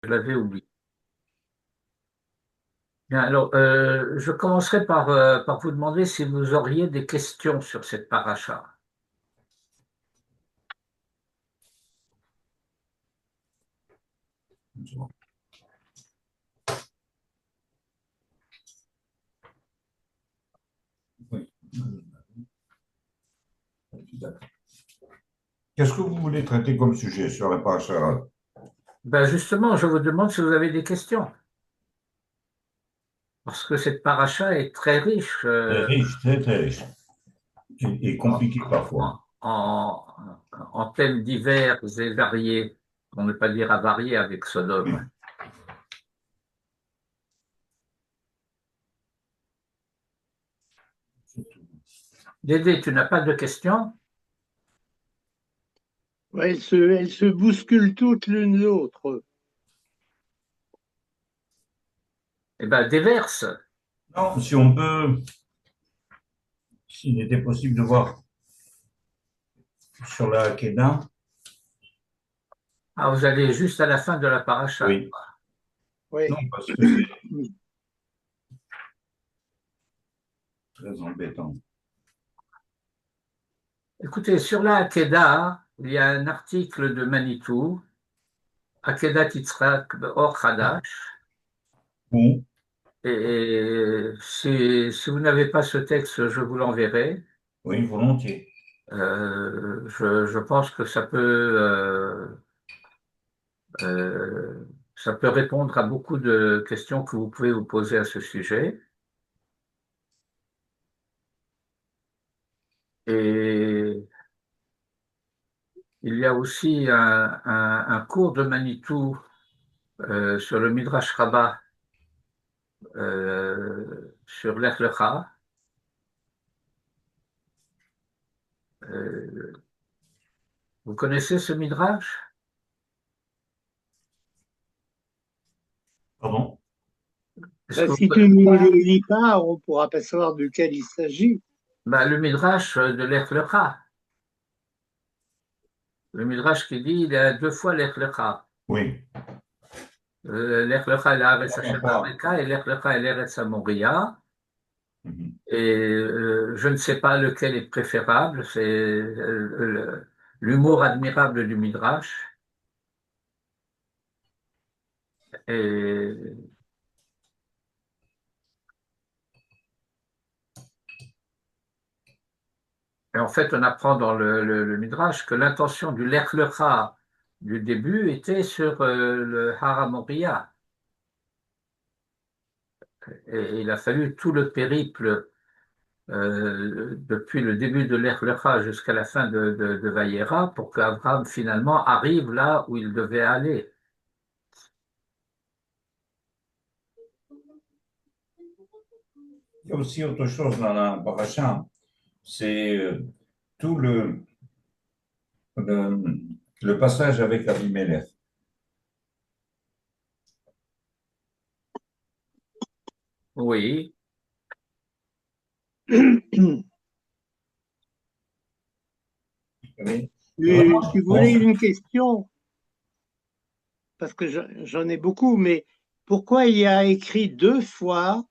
l'avais oublié. Bien, alors, je commencerai par vous demander si vous auriez des questions sur cette paracha. Oui. Qu'est-ce que vous voulez traiter comme sujet sur la paracha? Ben justement, je vous demande si vous avez des questions, parce que cette paracha est très riche Très riche, très très riche. Et en, compliqué parfois. en- en thèmes divers et variés, pour ne pas dire avariés avec Sodome. Oui. Dédé, tu n'as pas de questions? Ouais, elles se bousculent toutes l'une l'autre. Eh bien, déverse. Non, si on peut, s'il était possible de voir sur la Kedah, Ah, vous allez juste à la fin de la paracha. oui. Oui. Non, parce que c'est très embêtant. Écoutez, sur la Hakeda, il y a un article de Manitou, Akedat Yitzhak Or Hadash, Bon, et si vous n'avez pas ce texte, je vous l'enverrai. oui, volontiers. Je pense que ça peut répondre à beaucoup de questions que vous pouvez vous poser à ce sujet. Et il y a aussi un cours de Manitou sur le Midrash Rabbah sur l'Ech Lecha. Euh, vous connaissez ce Midrash? Pardon? Est-ce Ben, que vous si tu connaissez ne le lis pas, on ne pourra pas savoir de quel il s'agit. ben, le Midrash de l'Ech Lecha? Le Midrash qui dit il y a deux fois l'Ech Lecha. Oui. L'Ech Lecha est l'Aretz On Hashem croit. Areka et l'Ech Lecha est l'Eretz Amoria. Mhm. Et je ne sais pas lequel est préférable. C'est l'humour admirable du Midrash. Et, et en fait, on apprend dans le Midrash que l'intention du Lech Lecha du début était sur le Hara Moria. Et il a fallu tout le périple depuis le début de l'Ech Lecha jusqu'à la fin de Vayera pour qu'Abraham finalement arrive là où il devait aller. Il y a aussi autre chose dans la paracha, c'est tout le, le passage avec Abimelech. Oui. Oui. Tu En voulais fait, une question, parce que j'en ai beaucoup, mais pourquoi il y a écrit deux fois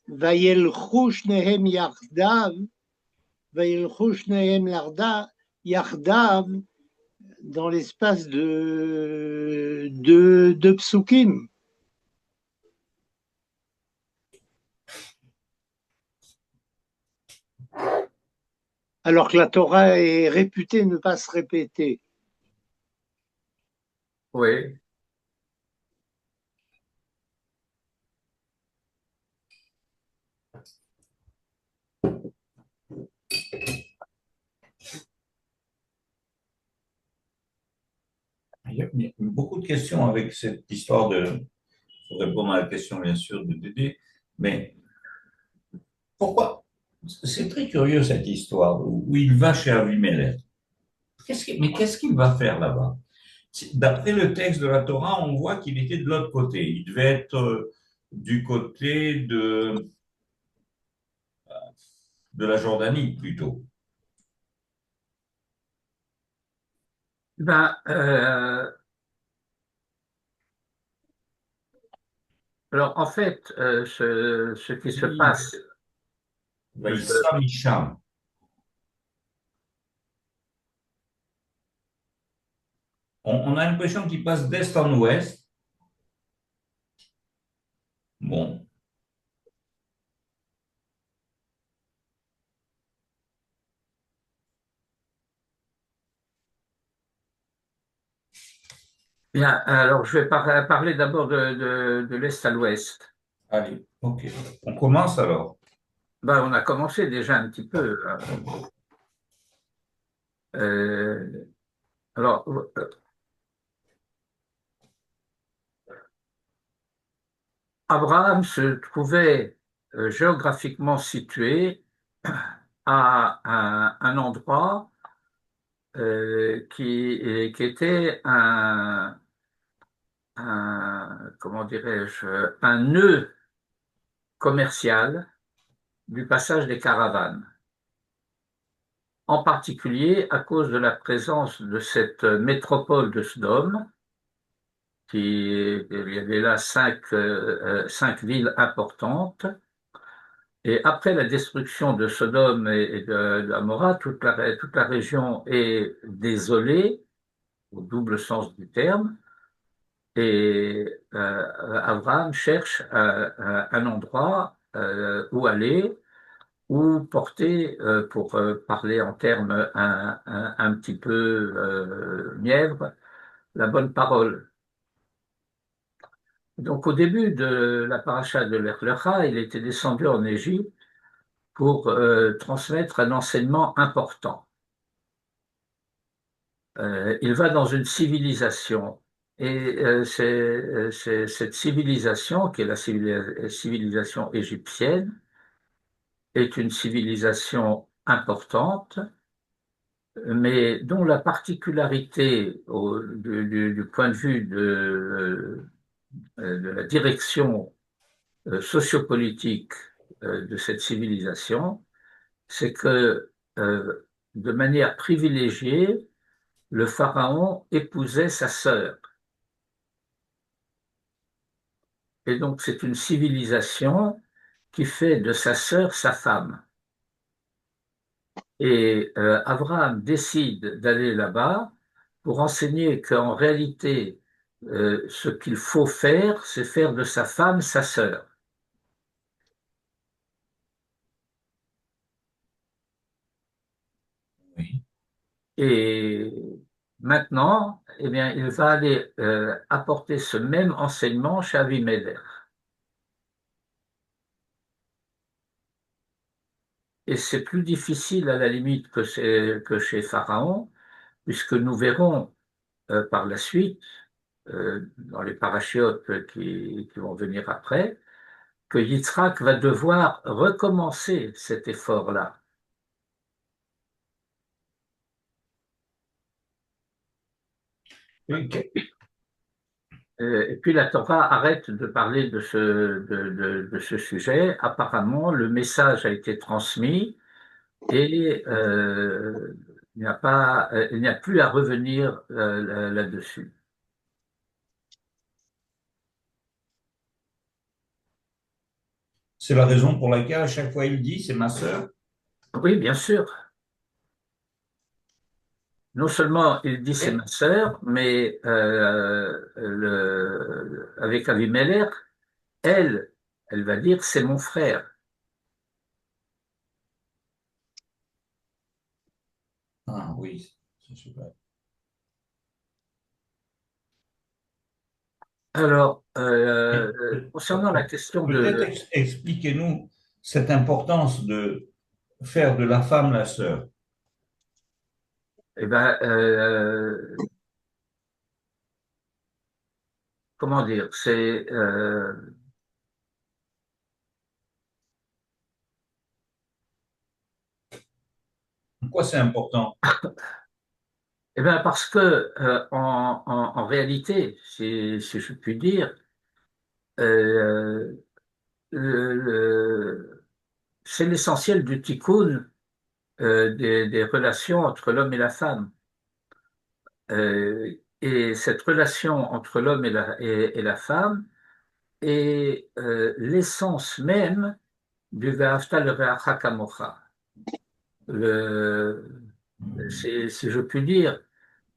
Vayelchu shnehem yardav, Vayelchu shnehem yardav dans l'espace de psukim, alors que la Torah est réputée ne pas se répéter. Oui. il y a beaucoup de questions avec cette histoire de, pour répondre à la question bien sûr de Dédé, mais pourquoi? C'est très curieux cette histoire où il va chez Abimelech. Mais qu'est-ce qu'il va faire là-bas? D'après le texte de la Torah, on voit qu'il était de l'autre côté. Il devait être du côté de la Jordanie plutôt. Ben, Alors, en fait, ce qui se Oui, passe, Vaïssa Misham. On a l'impression qu'il passe d'est en ouest. Bon, bien, alors je vais parler d'abord de l'Est à l'Ouest. allez, ok. On commence alors. Ben, on a commencé déjà un petit peu. Euh, alors, Abraham se trouvait géographiquement situé à un endroit qui était comment dirais-je, un nœud commercial du passage des caravanes, en particulier à cause de la présence de cette métropole de Sodome, il y avait là cinq villes importantes. Et après la destruction de Sodome et de Gomorrhe, toute la région est désolée, au double sens du terme, et Abraham cherche un endroit où aller, où porter, pour parler en termes un petit peu mièvres, la bonne parole. Donc au début de la paracha de l'Ech Lecha, il était descendu en Égypte pour transmettre un enseignement important. Il va dans une civilisation et c'est cette civilisation, qui est la civilisation égyptienne, est une civilisation importante, mais dont la particularité du point de vue de la direction sociopolitique de cette civilisation, c'est que de manière privilégiée, le pharaon épousait sa sœur. Et donc c'est une civilisation qui fait de sa sœur sa femme. Et Abraham décide d'aller là-bas pour enseigner qu'en réalité, ce qu'il faut faire, c'est faire de sa femme sa sœur. Oui. Et maintenant, eh bien, il va aller apporter ce même enseignement chez Abimelech. Et c'est plus difficile à la limite que chez Pharaon, puisque nous verrons par la suite, dans les parachiotes qui vont venir après, que Yitzhak va devoir recommencer cet effort-là. Et Et puis la Torah arrête de parler de ce sujet. Apparemment, le message a été transmis et il n'y a plus à revenir là-dessus. c'est la raison pour laquelle à chaque fois il dit c'est ma sœur. Oui, bien sûr. Non seulement il dit c'est Et- ma sœur, mais avec Avimelech, elle, elle va dire c'est mon frère. Ah oui, c'est super. Alors, Et concernant la question peut-être de, expliquez-nous cette importance de faire de la femme la sœur. eh ben, comment dire, Pourquoi c'est important? eh ben parce que en réalité, si je puis dire, euh, c'est l'essentiel du tikkun des relations entre l'homme et la femme. Et cette relation entre l'homme et la femme est l'essence même du Ve'afta l'reacha kamocha. Le, si je puis dire,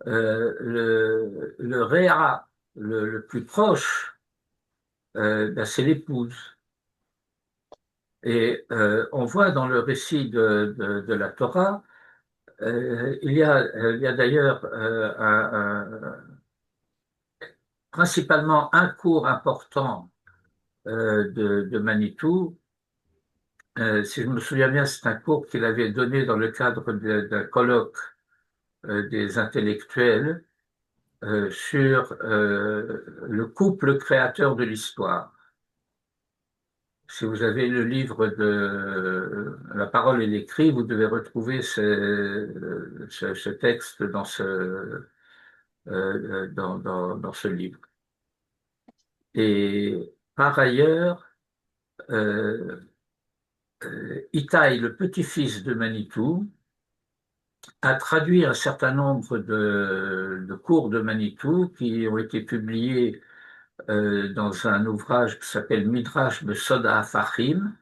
le Réa le plus proche, ben, c'est l'épouse. Et on voit dans le récit de la Torah, il y a d'ailleurs principalement un cours important de Manitou. Si je me souviens bien, c'est un cours qu'il avait donné dans le cadre d'un colloque des intellectuels sur le couple créateur de l'histoire. Si vous avez le livre de La parole et l'écrit, vous devez retrouver ce texte dans ce livre. Et par ailleurs, euh, Itaï, le petit-fils de Manitou, a traduit un certain nombre de cours de Manitou qui ont été publiés dans un ouvrage qui s'appelle Midrash Besoda Afachim.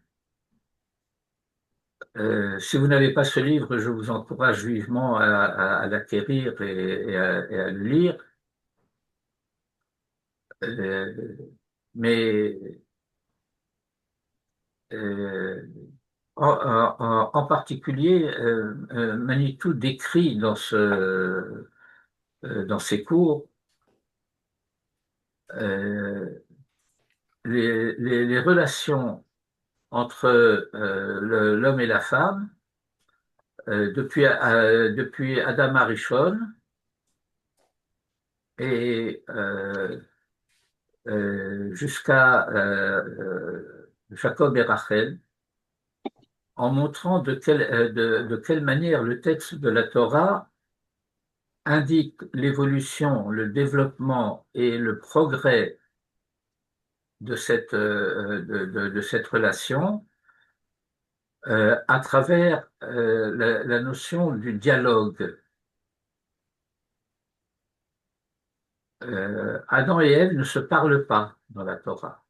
Si vous n'avez pas ce livre, je vous encourage vivement à l'acquérir et à le lire. Euh, mais euh, en particulier, Manitou décrit dans ses cours euh, les relations entre l'homme et la femme depuis Adam Arishon et jusqu'à Jacob et Rachel, en montrant de quelle manière le texte de la Torah indique l'évolution, le développement et le progrès de cette relation à travers la notion du dialogue. Adam et Ève ne se parlent pas dans la Torah.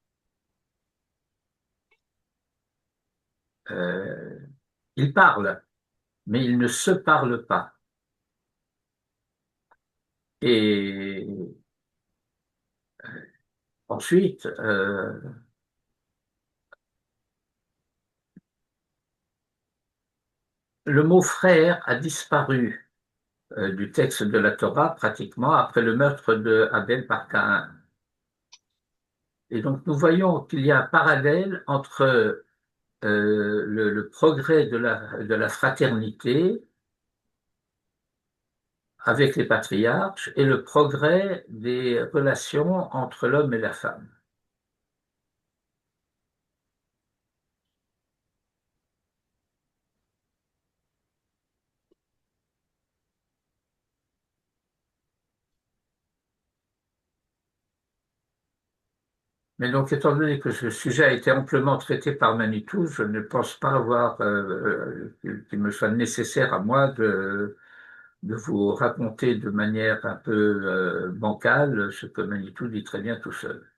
Euh, ils parlent, mais ils ne se parlent pas. Et ensuite, le mot frère a disparu du texte de la Torah pratiquement après le meurtre de Abel par Caïn. Et donc nous voyons qu'il y a un parallèle entre le progrès de la fraternité avec les patriarches et le progrès des relations entre l'homme et la femme. Mais donc, étant donné que ce sujet a été amplement traité par Manitou, je ne pense pas avoir qu'il me soit nécessaire à moi de vous raconter de manière un peu bancale ce que Manitou dit très bien tout seul.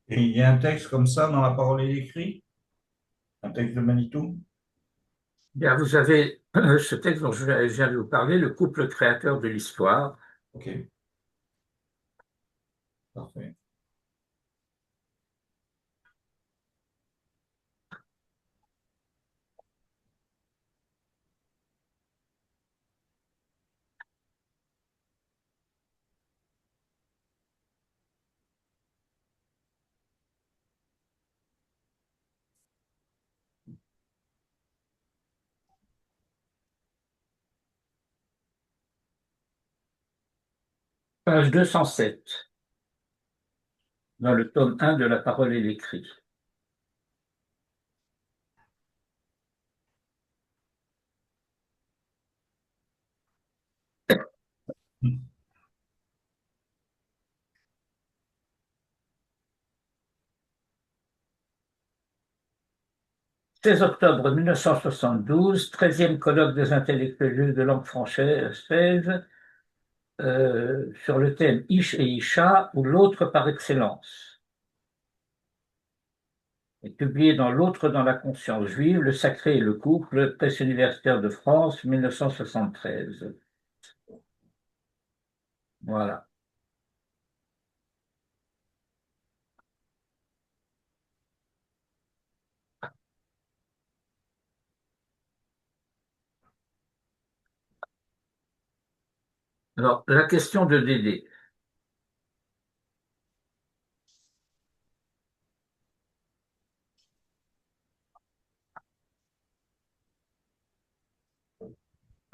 Et il y a un texte comme ça dans la parole et l'écrit, un texte de Manitou. Bien, vous avez ce texte dont je viens de vous parler, le couple créateur de l'histoire. Ok, parfait. Page 207, dans le tome 1 de la parole et l'écrit. Hmm. 16 octobre 1972, 13e colloque des intellectuels juifs de langue française, sur le thème Ish et Isha, ou l'autre par excellence, et publié dans L'autre dans la conscience juive, le sacré et le couple, Presse universitaire de France, 1973. Voilà. Alors, la question de Dédé.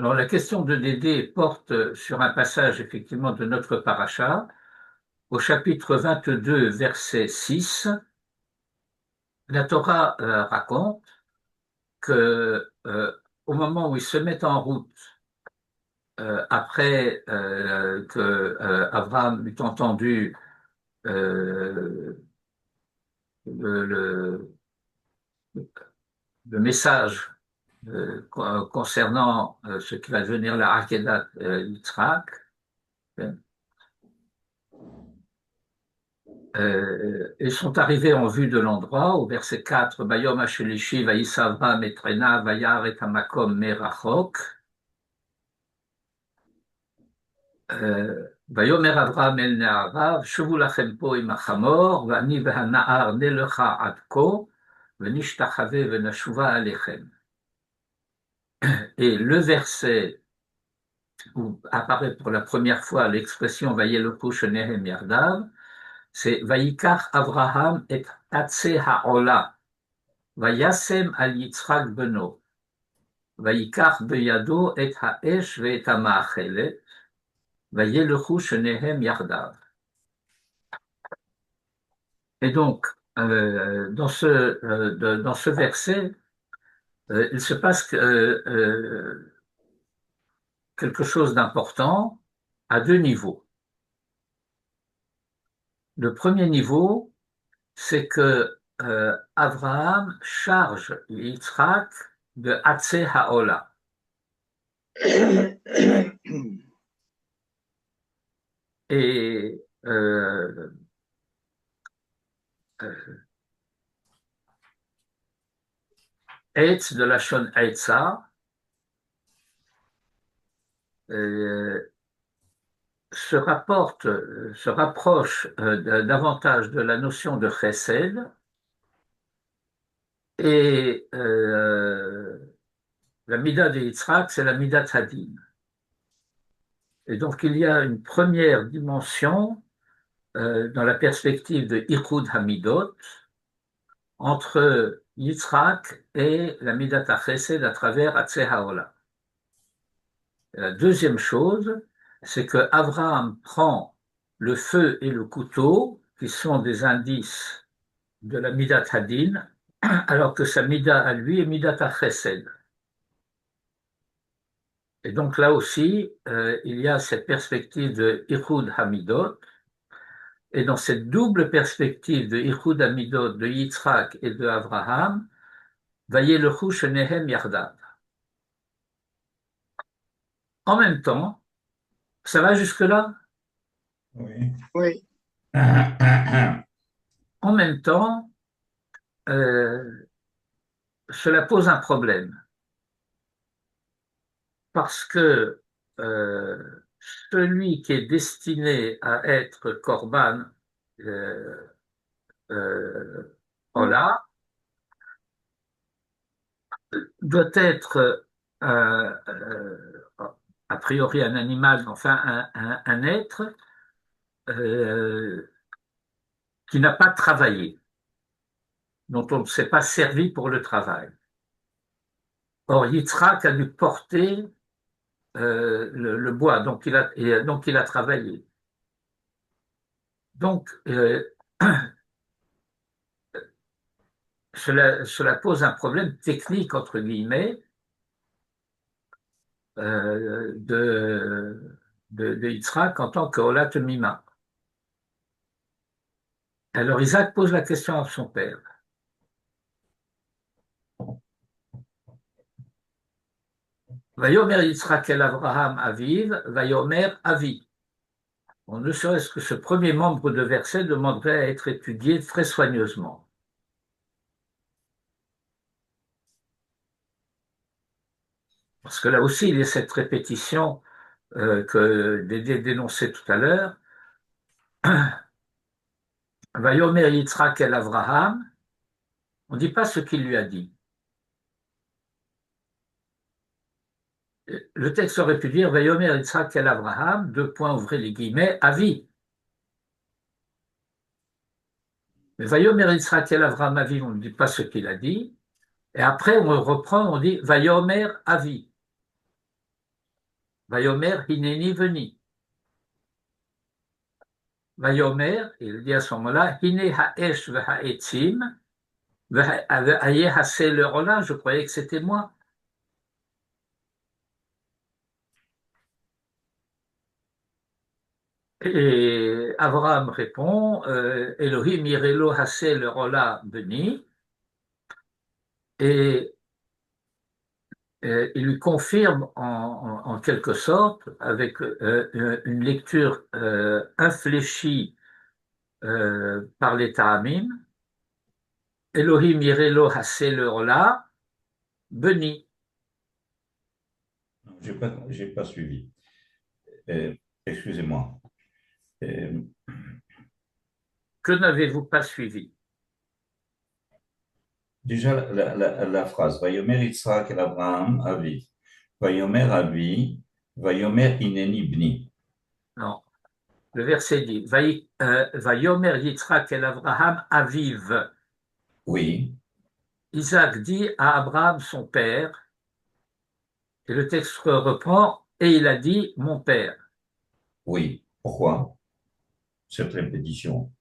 Alors, la question de Dédé porte sur un passage, effectivement, de notre paracha, au chapitre 22, verset 6. La Torah raconte que, au moment où ils se mettent en route, après que Abraham eut entendu le, le- le message concernant ce qui va devenir la Akedat Yitzhak, ils sont arrivés en vue de l'endroit, au verset 4, Bayom Hashelishi, Vaïsavra, Metrena, Vayar et Hamakom, Merachok. ויאמר אברהם אל נעריו, שובו לכם פה עם החמור, ואני והנער נלכה עד כה, ונשתחווה ונשובה עליכם. Et le verset où apparaît pour la première fois l'expression Vayeloko Shenehem Yardav, c'est Vayikach Avraham et Tatse Ha'ola, Vayasem al Yitzhak Beno, Vayikach Beyado et Ha'esh ve et Ha'ma'achelet, Vayeloko Shenehem Yardav. Et donc, dans ce verset, il se passe quelque chose d'important à deux niveaux. Le premier niveau, c'est que Abraham charge Yitzhak de Hatse Haola. Et Eitz de la Shon Eitza se rapproche davantage de la notion de Chesed, et la Mida de Yitzhak, c'est la Mida Hadin. Et donc il y a une première dimension dans la perspective de Ichud Hamidot entre Yitzhak et la Midat HaChesed à travers Hatzeh Haola. La deuxième chose, c'est que Abraham prend le feu et le couteau, qui sont des indices de la Midat Hadin, alors que sa Mida à lui est Midat HaChesed. Et donc là aussi, il y a cette perspective de Ichud Hamidot, et dans cette double perspective de Ichud Hamidot de Yitzhak et de Abraham, Vayelchu Shenehem Yardav. En même temps, ça va jusque-là? Oui. Oui. En même temps, cela pose un problème, parce que celui qui est destiné à être Korban Ola doit être a priori un animal, enfin un être qui n'a pas travaillé, dont on ne s'est pas servi pour le travail. Or, Yitzhak a dû porter le bois, donc il a travaillé. Donc, cela pose un problème technique, entre guillemets, de Yitzhak en tant qu'Olat Mima. Alors Isaac pose la question à son père. Vayomer Yitzhak el Avraham Aviv, Vayomer Avi. Bon, ne serait-ce que ce premier membre de verset demanderait à être étudié très soigneusement. Parce que là aussi, il y a cette répétition que Dédé dénonçait tout à l'heure. Vayomer Yitzhak el Avraham, on ne dit pas ce qu'il lui a dit. Le texte aurait pu dire Vayomer Yitzhak el Avraham, deux points, ouvrez les guillemets, avis. Mais Vayomer Yitzhak el Avraham avi, on ne dit pas ce qu'il a dit. Et après, on reprend, on dit Vayomer avi. Vayomer hineni veni. Vayomer, il dit à ce moment-là, hine ha'esh v'ha'etzim, v'ha'ye ha'se le rola, je croyais que c'était moi. Et Abraham répond, Elohim irelo hase le rola beni, et il lui confirme en quelque sorte, avec une lecture infléchie par les Ta'amim, Elohim irelo hase le rola beni. J'ai pas suivi. Excusez-moi. Que n'avez-vous pas suivi? Déjà, la phrase, Vayomer Yitzhak el Abraham aviv, Vayomer avi, Vayomer ineni bni. Non. Le verset dit Vayomer Yitzhak el Avraham aviv. Oui, Isaac dit à Abraham son père, et le texte reprend, et il a dit mon père. oui. Pourquoi cette répétition?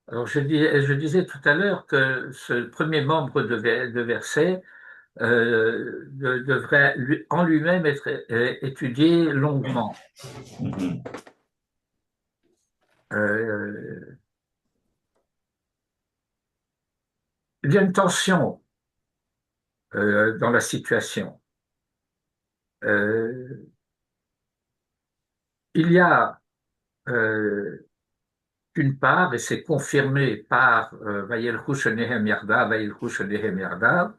Alors je disais tout à l'heure que ce premier membre de verset devrait en lui-même être étudié longuement. Mhm. Il y a une tension dans la situation. Il y a d'une part, et c'est confirmé par Vayelchu Shenehem Yardav, Vayelchu Shenehem Yardav,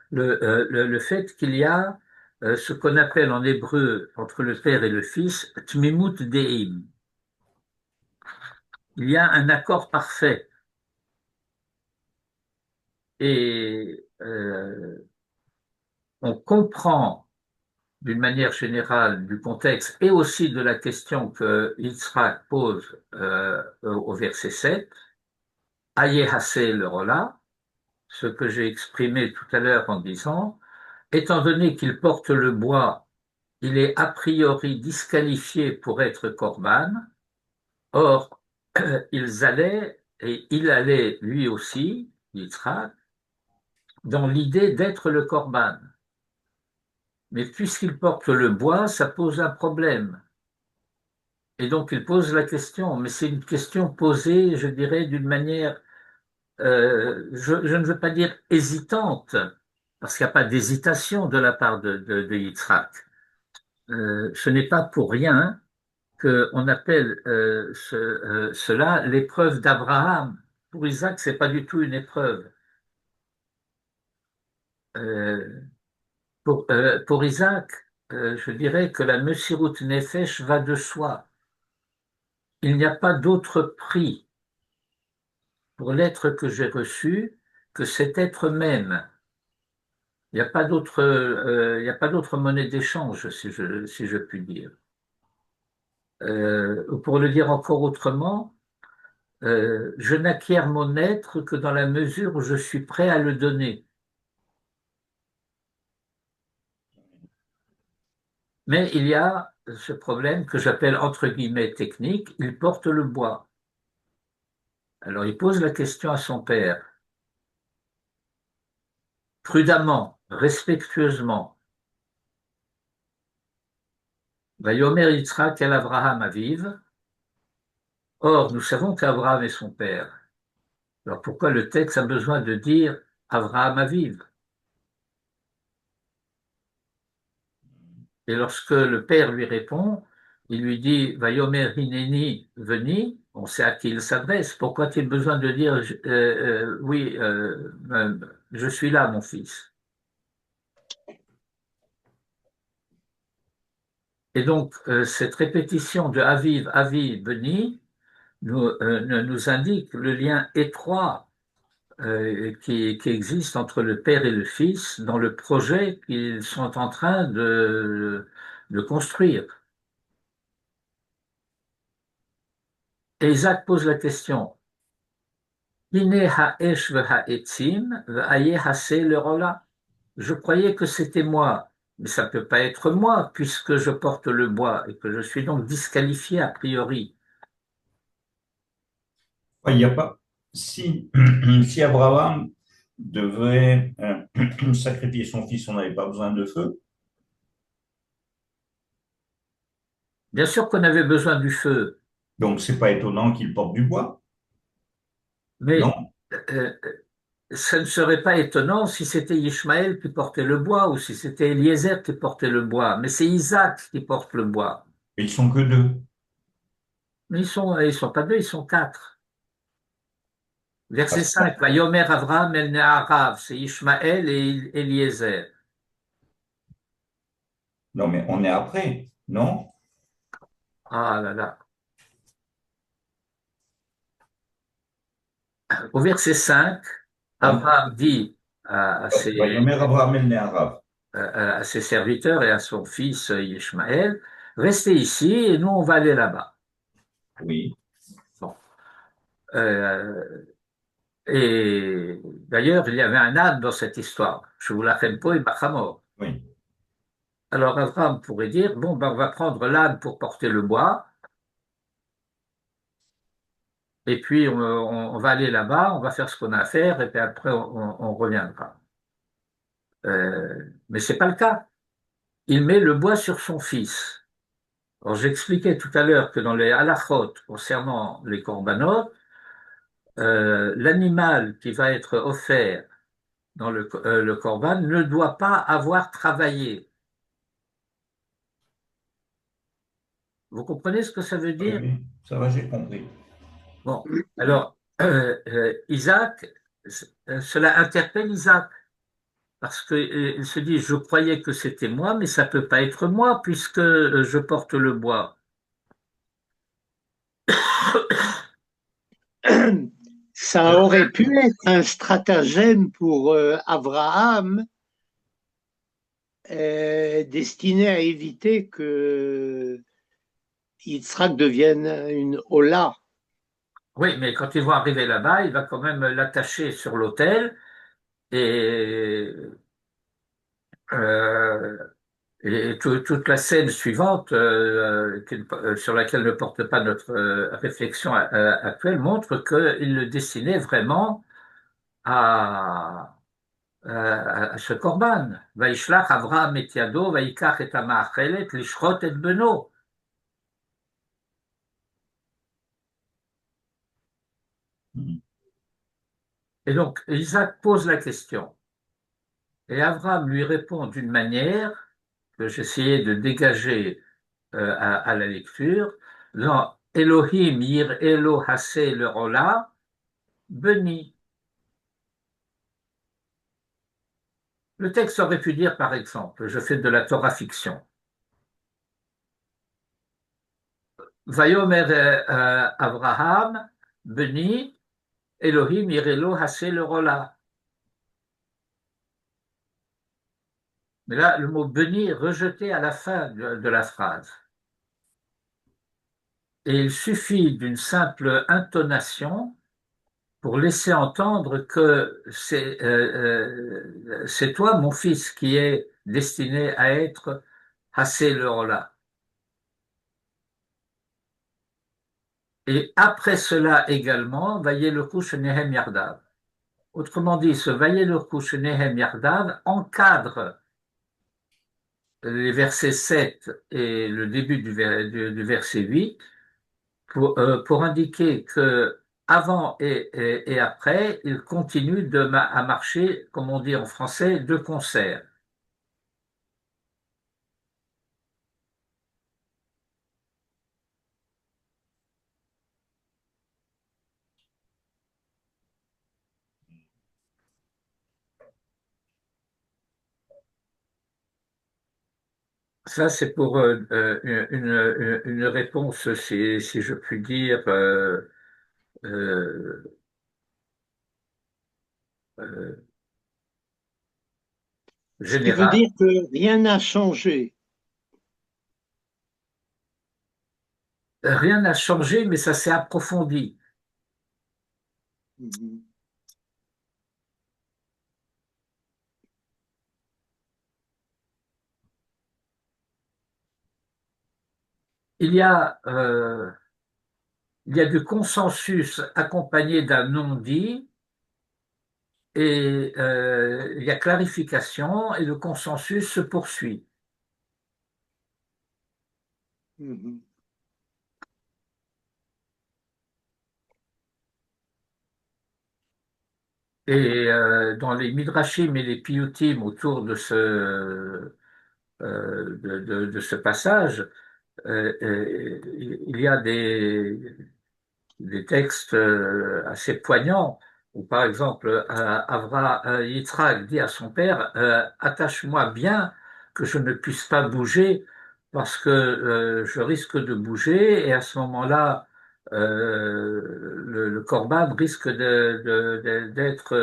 le fait qu'il y a ce qu'on appelle en hébreu, entre le père et le fils, Tmimut Deim. Il y a un accord parfait. Et on comprend d'une manière générale du contexte et aussi de la question que Yitzhak pose au verset 7, Aye Hase le Rola, ce que j'ai exprimé tout à l'heure en disant, étant donné qu'il porte le bois, il est a priori disqualifié pour être Corban. Or, ils allaient, et il allait lui aussi, Yitzhak, dans l'idée d'être le Corban. Mais puisqu'il porte le bois, ça pose un problème. Et donc il pose la question, mais c'est une question posée, je dirais, d'une manière, je ne veux pas dire hésitante, parce qu'il n'y a pas d'hésitation de la part de Yitzhak. Ce n'est pas pour rien qu'on appelle cela l'épreuve d'Abraham. Pour Isaac, c'est pas du tout une épreuve. Euh, pour Isaac, je dirais que la Messirut Nefesh va de soi. Il n'y a pas d'autre prix pour l'être que j'ai reçu que cet être même. Il n'y a pas d'autre monnaie d'échange, si je puis dire. Pour le dire encore autrement, je n'acquiers mon être que dans la mesure où je suis prêt à le donner. Mais il y a ce problème que j'appelle entre guillemets technique, il porte le bois. Alors il pose la question à son père, prudemment, respectueusement. Vayomer Yitzhak el Avraham aviv. Or, nous savons qu'Abraham est son père. Alors pourquoi le texte a besoin de dire Avraham aviv? Et lorsque le père lui répond, il lui dit, Vayomer Hineni veni, on sait à qui il s'adresse. Pourquoi a-t-il besoin de dire, oui, je suis là, mon fils? Et donc, cette répétition de Aviv, Aviv, Beni nous indique le lien étroit qui existe entre le père et le fils dans le projet qu'ils sont en train de construire. Et Isaac pose la question, Hine ha'esh v'ha'etzim v'aye hase lerola. Je croyais que c'était moi, mais ça ne peut pas être moi puisque je porte le bois et que je suis donc disqualifié a priori. Ouais, il y a pas. Si, si Abraham devait sacrifier son fils, on n'avait pas besoin de feu. Bien sûr qu'on avait besoin du feu, Donc, c'est pas étonnant qu'il porte du bois, mais non? euh, ça ne serait pas étonnant si c'était Ishmaël qui portait le bois ou si c'était Eliezer qui portait le bois, mais c'est Isaac qui porte le bois. Ils sont que deux. Mais ils sont pas deux, ils sont quatre. Verset Parce 5, Vayomer Avraham el Neharav, c'est Ishmaël et Eliezer. non, mais on est après, non? Ah là là. Au verset 5, On, Abraham dit Vayomer Abraham el Neharav. à ses serviteurs et à son fils Ishmaël, restez ici et nous on va aller là-bas. Oui, Bon. Euh, et d'ailleurs, il y avait un âne dans cette histoire. Je vous la fais pas, et Bachamor. oui. Alors Abraham pourrait dire, bon, ben, on va prendre l'âne pour porter le bois, et puis on va aller là-bas, on va faire ce qu'on a à faire, et puis après on reviendra. Mais c'est pas le cas. Il met le bois sur son fils. Alors j'expliquais tout à l'heure que dans les halachot concernant les korbanot, l'animal qui va être offert dans le korban ne doit pas avoir travaillé. Vous comprenez ce que ça veut Oui, dire? oui, ça va, j'ai compris. Bon, alors Isaac, cela interpelle Isaac parce qu'il se dit, je croyais que c'était moi, mais ça peut pas être moi puisque je porte le bois. Ça Alors, aurait pu être un stratagème pour Abraham destiné à éviter que Yitzhak devienne une Ola. oui, mais quand ils vont arriver là-bas, il va quand même l'attacher sur l'autel et euh, toute la scène suivante, sur laquelle ne porte pas notre réflexion actuelle, montre qu'il le destinait vraiment à ce korban. Vaishlach Avraham et Yado, Vaikach et Amaachelet, Lishrot et Beno. Mhm. Et donc, Isaac pose la question. Et Abraham lui répond d'une manière que j'essayais de dégager à la lecture, dans Elohim yir Elo hase le rola, Beni. Le texte aurait pu dire, par exemple, je fais de la Torah fiction. Vayomer Abraham, Beni, Elohim yir Elo hase le rola. Mais là, le mot Beni est rejeté à la fin de la phrase. Et il suffit d'une simple intonation pour laisser entendre que c'est toi, mon fils, qui est destiné à être Hassé le Rola. Et après cela également, Vaillé le couche Nehem Yardav. Autrement dit, ce Vaillé le couche Nehem Yardav encadre les versets 7 et le début du verset 8 pour indiquer que avant et après, il continue à marcher, comme on dit en français, de concert. Ça, c'est pour une réponse, si je puis dire, euh, euh, Ce qui veut générale. dire que rien n'a changé. Rien n'a changé, mais ça s'est approfondi. Mhm. Il y a, euh, il y a du consensus accompagné d'un non-dit et il y a clarification et le consensus se poursuit. Mhm. Et dans les midrashim et les piyutim autour de de ce passage, il y a des textes assez poignants où, par exemple, Yitzhak dit à son père, attache-moi bien que je ne puisse pas bouger parce que je risque de bouger et à ce moment-là, le corban risque d'être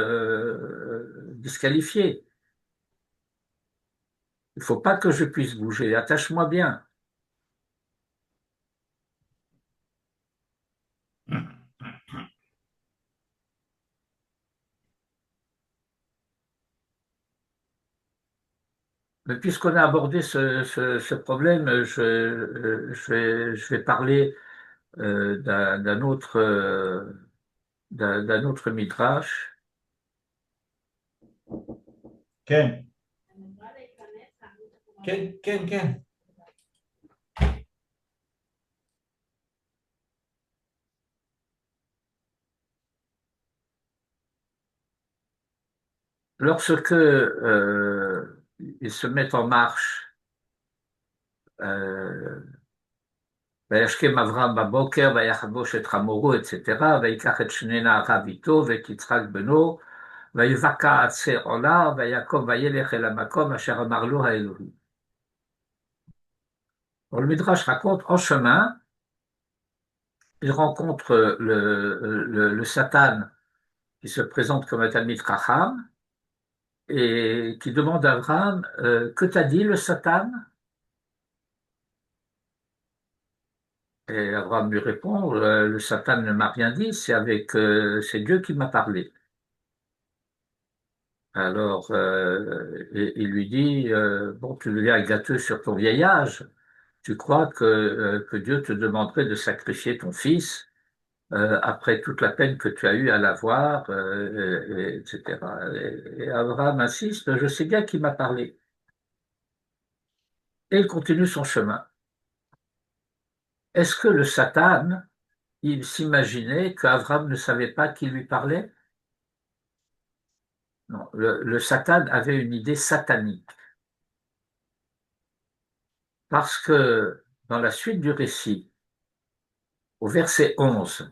disqualifié. Il faut pas que je puisse bouger, attache-moi bien. Mais puisqu'on a abordé ce problème, je vais parler d'un autre, d'un autre midrash. Ken, Ken. Lorsque ils se mettent en marche, וישכם אברהם בבוקר ויחבוש את חמורו, etc., ויקח את שני נעריו איתו ואת יצחק בנו, ויבקע עצי עולה, ויקום וילך אל המקום אשר אמר לו האלוהים. Bon, le Midrash raconte, en chemin, il rencontre le Satan qui se présente comme un Talmid Chacham et qui demande à Abraham, que t'a dit le Satan? Et Abraham lui répond, le Satan ne m'a rien dit, c'est Dieu qui m'a parlé. Alors, il lui dit, bon, tu deviens gâteux sur ton vieil âge. Tu crois que Dieu te demanderait de sacrifier ton fils après toute la peine que tu as eue à l'avoir, etc. Et Abraham insiste, je sais bien qu'il m'a parlé. Et il continue son chemin. Est-ce que le Satan, il s'imaginait qu'Abraham ne savait pas qui lui parlait? Non, le Satan avait une idée satanique. Parce que dans la suite du récit, au verset 11,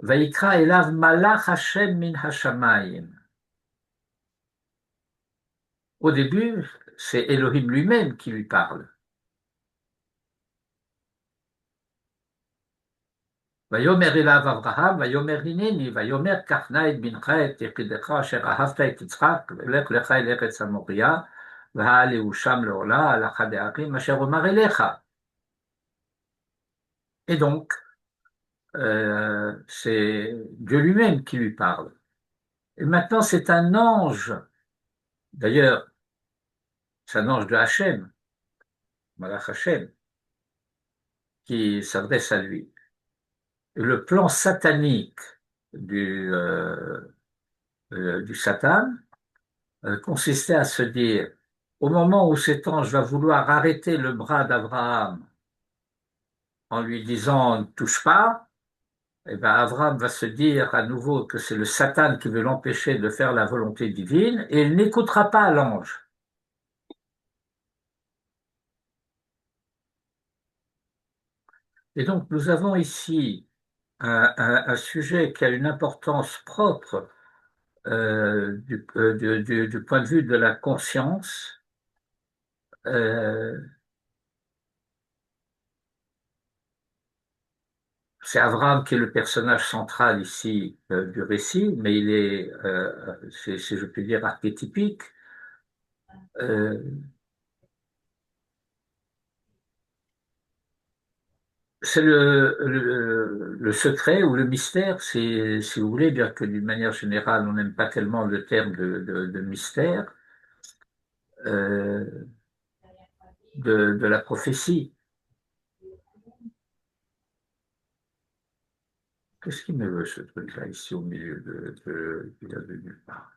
Vaikra elav malach Hashem min hashamayim. Au début, c'est Elohim lui-même qui lui parle. ויאמר אליו אברהם, ויאמר הנני, ויאמר קח נא את בנך את יחידך אשר אהבת את יצחק, ולך לך אל ארץ המוריה, והעלהו שם לעולה על אחד הערים אשר אומר אליך. Et donc, c'est Dieu lui-même qui lui parle. Et maintenant, c'est un ange, d'ailleurs, c'est un ange de Hachem, Malach Hachem, qui s'adresse à lui. Et le plan satanique du, euh, du Satan consistait à se dire, au moment où cet ange va vouloir arrêter le bras d'Abraham en lui disant ne touche pas, eh ben Abraham va se dire à nouveau que c'est le Satan qui veut l'empêcher de faire la volonté divine et il n'écoutera pas l'ange. Et donc nous avons ici un sujet qui a une importance propre du point de vue de la conscience Euh, c'est Abraham qui est le personnage central ici du récit, mais il est, si je puis dire, archétypique. Euh, c'est le secret ou le mystère, si vous voulez, bien que d'une manière générale, on n'aime pas tellement le terme de mystère, euh, de la prophétie. Qu'est-ce qu'il me veut, ce truc-là, ici, au milieu de nulle part?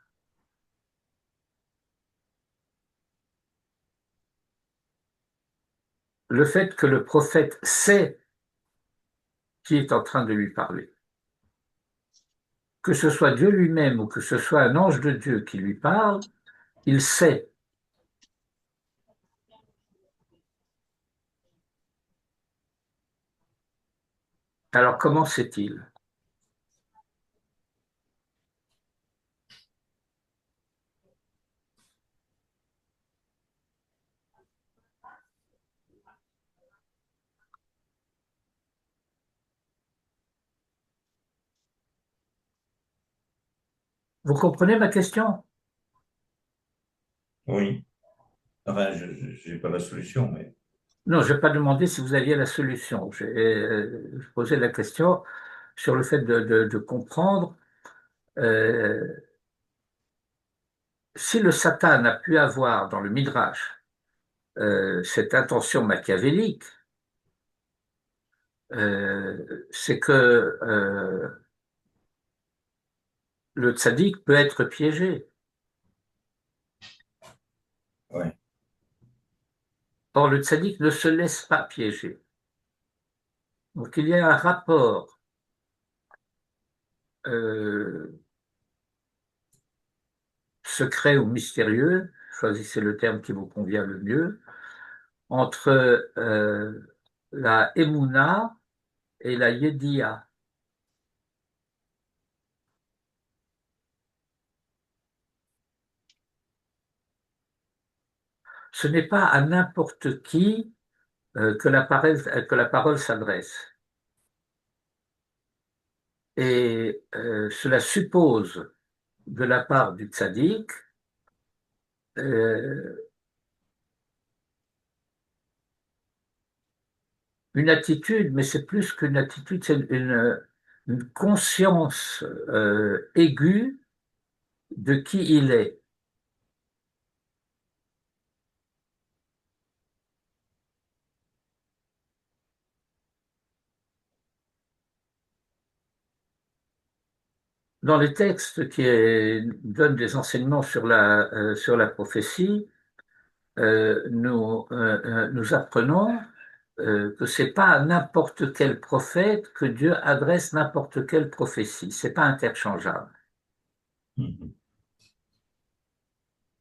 Le fait que le prophète sait qui est en train de lui parler. Que ce soit Dieu lui-même ou que ce soit un ange de Dieu qui lui parle, il sait. Alors comment sait-il? Vous comprenez ma question? Oui. Enfin, je n'ai pas la solution, mais Non, je n'ai pas demandé si vous aviez la solution. Je posais la question sur le fait de comprendre euh, si le Satan a pu avoir dans le Midrash cette intention machiavélique, c'est que le tzaddik peut être piégé. ouais. Or, le tzaddik ne se laisse pas piéger. Donc, il y a un rapport euh, secret ou mystérieux, choisissez le terme qui vous convient le mieux, entre la Emouna et la Yediya. Ce n'est pas à n'importe qui que la parole s'adresse. Et cela suppose de la part du tzaddik euh, une attitude, mais c'est plus qu'une attitude, c'est une conscience aiguë de qui il est. Dans les textes qui donnent des enseignements sur la prophétie, nous apprenons que c'est pas à n'importe quel prophète que Dieu adresse n'importe quelle prophétie. C'est pas interchangeable. Mhm.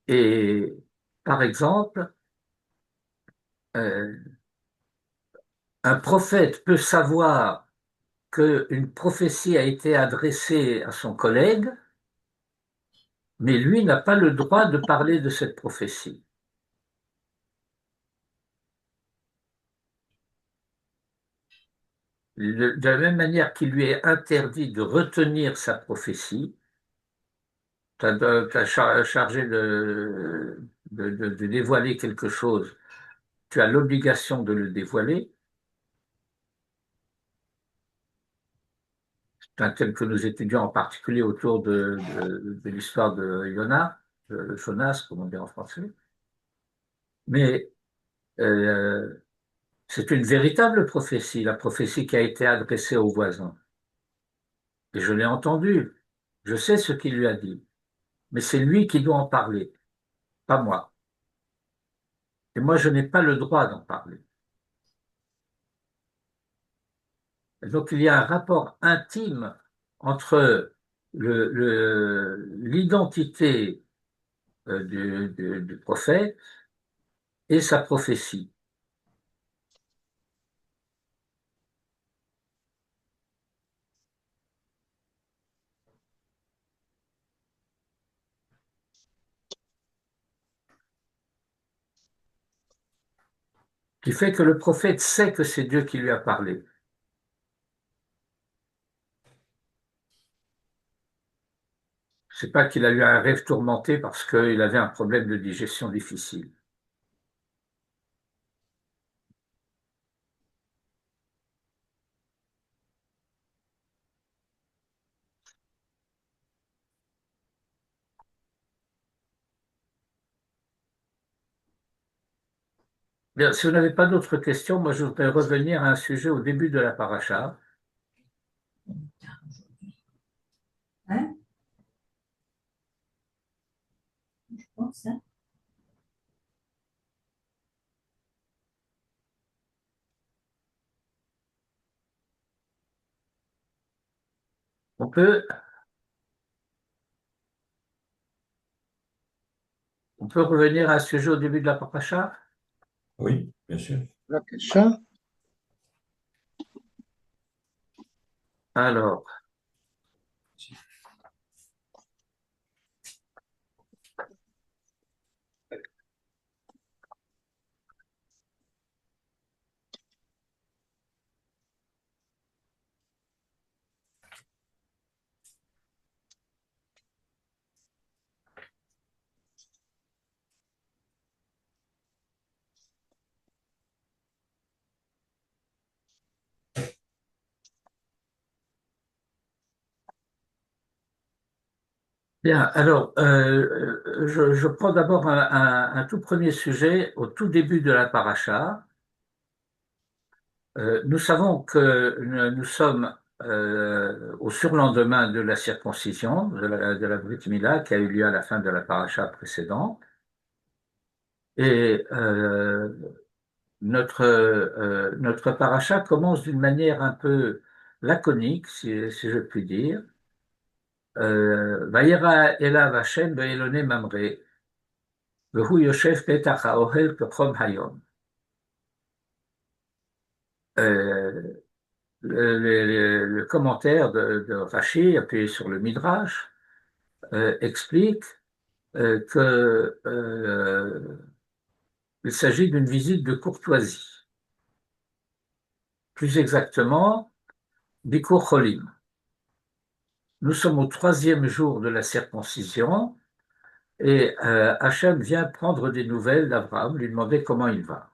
Et par exemple, euh, un prophète peut savoir qu'une prophétie a été adressée à son collègue, mais lui n'a pas le droit de parler de cette prophétie. De la même manière qu'il lui est interdit de retenir sa prophétie, tu as chargé de dévoiler quelque chose, tu as l'obligation de le dévoiler, tel que nous étudions en particulier autour de l'histoire de Jonas, comme on dit en français. Mais c'est une véritable prophétie, la prophétie qui a été adressée au voisin. Et je l'ai entendue, je sais ce qu'il lui a dit, mais c'est lui qui doit en parler, pas moi. Et moi, je n'ai pas le droit d'en parler. Et donc, il y a un rapport intime entre l'identité du prophète et sa prophétie. qui fait que le prophète sait que c'est Dieu qui lui a parlé. C'est pas qu'il a eu un rêve tourmenté parce qu'il avait un problème de digestion difficile. Bien, si vous n'avez pas d'autres questions, moi je voudrais revenir à un sujet au début de la paracha. Hein? Je pense, hein. On peut, on peut revenir à un sujet au début de la paracha? Oui, bien sûr. בבקשה. Alors, bien, alors je prends d'abord un tout premier sujet au tout début de la paracha. Nous savons que nous sommes au surlendemain de la circoncision, de la Brit Mila, qui a eu lieu à la fin de la paracha précédente. Et notre paracha commence d'une manière un peu laconique, si je puis dire. Vayera elav Hashem be'elone mamre, vehu yoshev petach ha'ohel kechom hayom. Euh, le commentaire de Rashi, appuyé sur le Midrash, explique il s'agit d'une visite de courtoisie. Plus exactement, Bikur Cholim. Nous sommes au 3e jour de la circoncision et Hachem vient prendre des nouvelles d'Abraham, lui demander comment il va.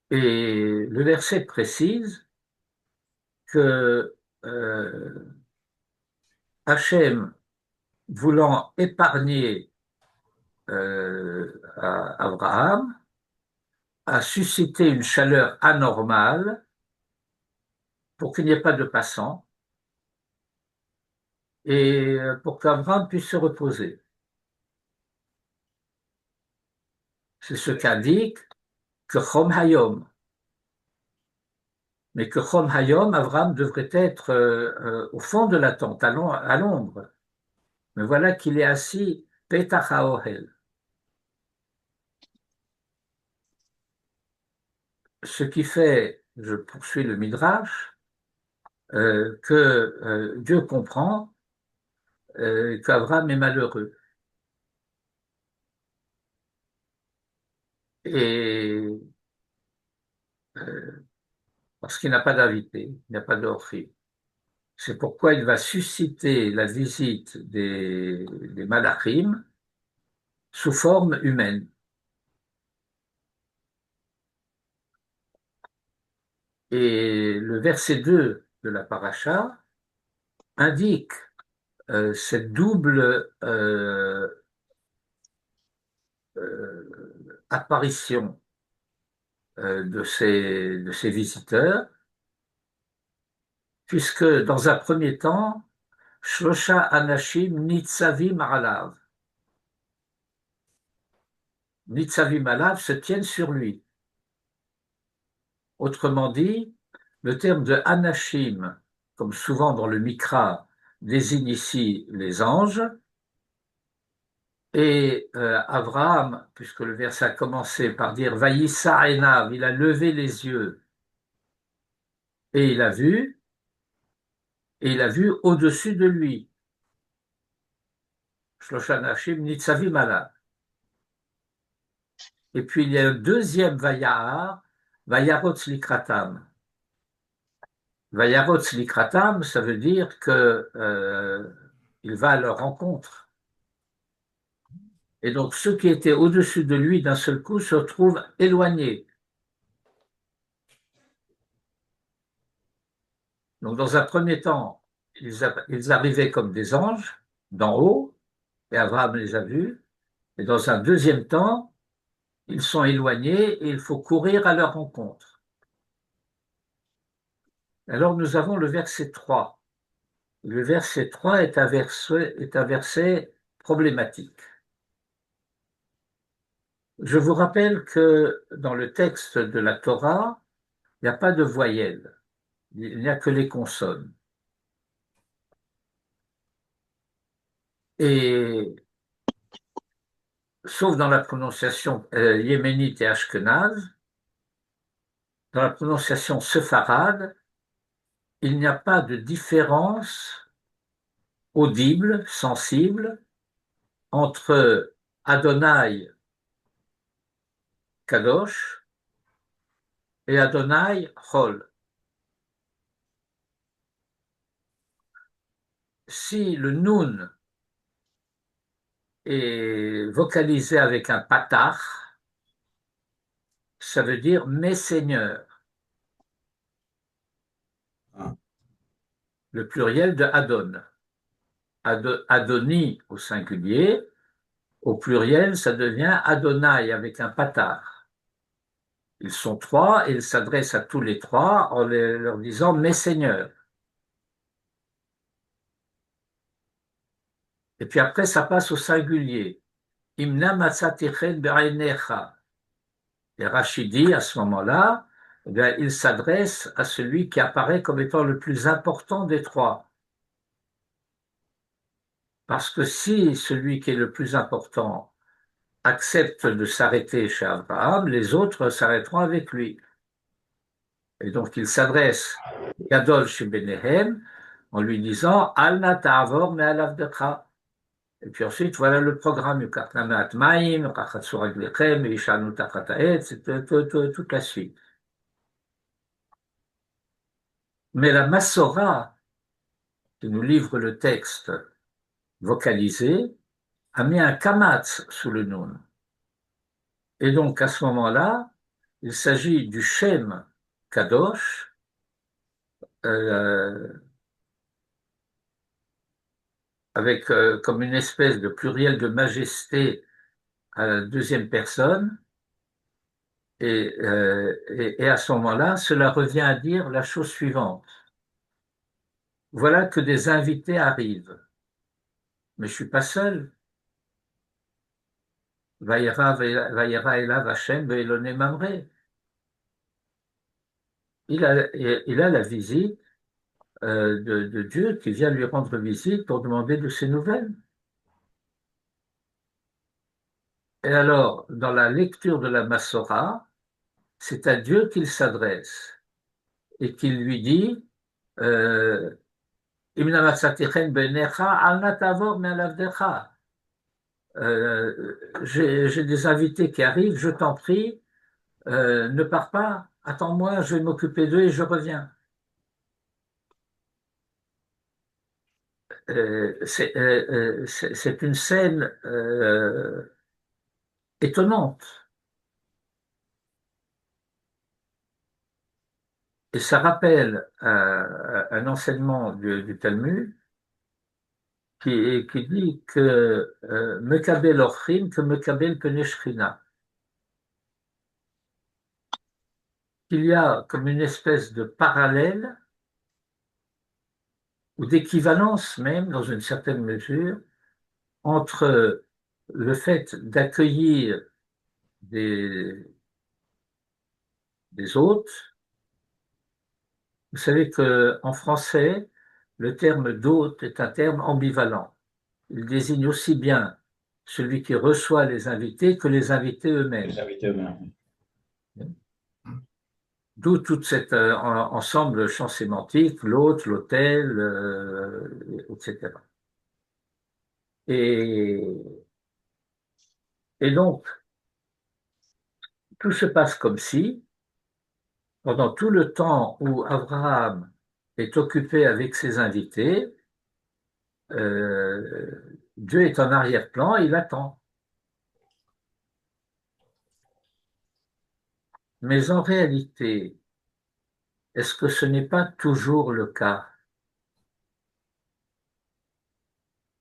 Et le verset précise que Hachem, voulant épargner à Abraham, a suscité une chaleur anormale pour qu'il n'y ait pas de passants et pour qu'Abraham puisse se reposer. C'est ce qu'indique que Chom Hayom. Mais que Chom Hayom, Abraham devrait être au fond de la tente, à l'ombre. Mais voilà qu'il est assis Petach HaOhel. Ce qui fait, je poursuis le Midrash, que Dieu comprend qu'Abraham est malheureux. Et parce qu'il n'a pas d'invité, il n'a pas d'orphi. C'est pourquoi il va susciter la visite des malachim sous forme humaine. Et le verset 2 de la paracha indique cette double apparition de ces visiteurs, puisque dans un premier temps, Shlosha Anashim Nitzavim Alav. Nitzavim Alav se tiennent sur lui. Autrement dit, le terme de Anashim, comme souvent dans le Mikra, désigne ici les anges, et Abraham, puisque le verset a commencé par dire Vayissa Enav, il a levé les yeux et il a vu au-dessus de lui. Shlosha Nashim Nitzavim Alav. Et puis il y a un deuxième Vayahar, Vayarotz Likratam. Vayarotz Likratam, ça veut dire que il va à leur rencontre. Et donc ceux qui étaient au-dessus de lui d'un seul coup se retrouvent éloignés. Donc dans un premier temps, ils arrivaient comme des anges d'en haut, et Abraham les a vus. Et dans un deuxième temps, ils sont éloignés et il faut courir à leur rencontre. Alors nous avons le verset 3. Le verset 3 est un verset problématique. Je vous rappelle que dans le texte de la Torah, il n'y a pas de voyelles, il n'y a que les consonnes. Et sauf dans la prononciation yéménite et ashkénaze, dans la prononciation séfarade, il n'y a pas de différence audible, sensible, entre Adonai Kadosh et Adonai Chol. Si le Nun est vocalisé avec un patach, ça veut dire mes seigneurs. Le pluriel de Adon. Adoni au singulier, au pluriel, ça devient Adonai avec un patach. Ils sont trois et ils s'adressent à tous les trois en leur disant mes seigneurs. Et puis après, ça passe au singulier. Imna matzatichen be'ainecha. Et Rachid dit à ce moment-là, eh bien, il s'adresse à celui qui apparaît comme étant le plus important des trois. Parce que si celui qui est le plus important accepte de s'arrêter chez Abraham, les autres s'arrêteront avec lui. Et donc il s'adresse à Gadol chez Benehem en lui disant Al na ta'avor me'alavdecha. Et puis ensuite, voilà le programme Yukatnameat Maim, Rachatzur Aglechem, Ishanu Tachataet, c'est toute la suite. Mais la Massora, qui nous livre le texte vocalisé, a mis un kamatz sous le nun. Et donc, à ce moment-là, il s'agit du Shem Kadosh, avec comme une espèce de pluriel de majesté à la deuxième personne. Et à ce moment-là, cela revient à dire la chose suivante. Voilà que des invités arrivent. Mais je suis pas seul. Vayera elav Hashem ve'elone mamre. Il a la visite de Dieu qui vient lui rendre visite pour demander de ses nouvelles. Et alors, dans la lecture de la Massora, c'est à Dieu qu'il s'adresse et qu'il lui dit Imna matzatichen be'necha al na ta'avor me'alavdecha. J'ai des invités qui arrivent, je t'en prie, ne pars pas, attends-moi, je vais m'occuper d'eux et je reviens. C'est une scène étonnante. Et ça rappelle un enseignement du Talmud qui dit que Mekabel Orchim que Mekabel Peneshchina. Il y a comme une espèce de parallèle ou d'équivalence même, dans une certaine mesure, entre le fait d'accueillir des hôtes. Vous savez qu'en français, le terme d'hôte est un terme ambivalent. Il désigne aussi bien celui qui reçoit les invités que les invités eux-mêmes. Les invités eux-mêmes. D'où tout cet ensemble champ sémantique, l'hôte, l'hôtel, etc. Et, et donc, tout se passe comme si, pendant tout le temps où Abraham est occupé avec ses invités, Dieu est en arrière-plan, il attend. Mais en réalité, est-ce que ce n'est pas toujours le cas?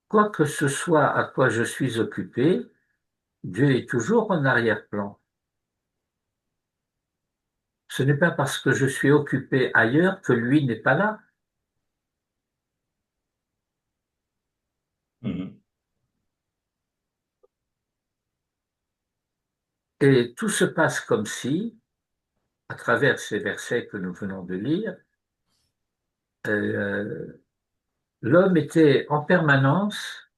Quoi que ce soit à quoi je suis occupé, Dieu est toujours en arrière-plan. Ce n'est pas parce que je suis occupé ailleurs que lui n'est pas là. Mhm. Et tout se passe comme si, à travers ces versets que nous venons de lire, euh, l'homme était en permanence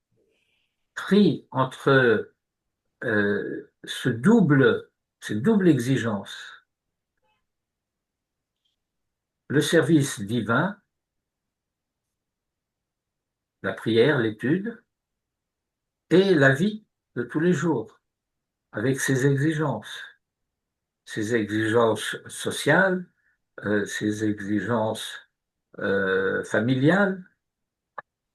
pris entre cette double exigence, le service divin, la prière, l'étude, et la vie de tous les jours, avec ses exigences sociales, ses exigences familiales,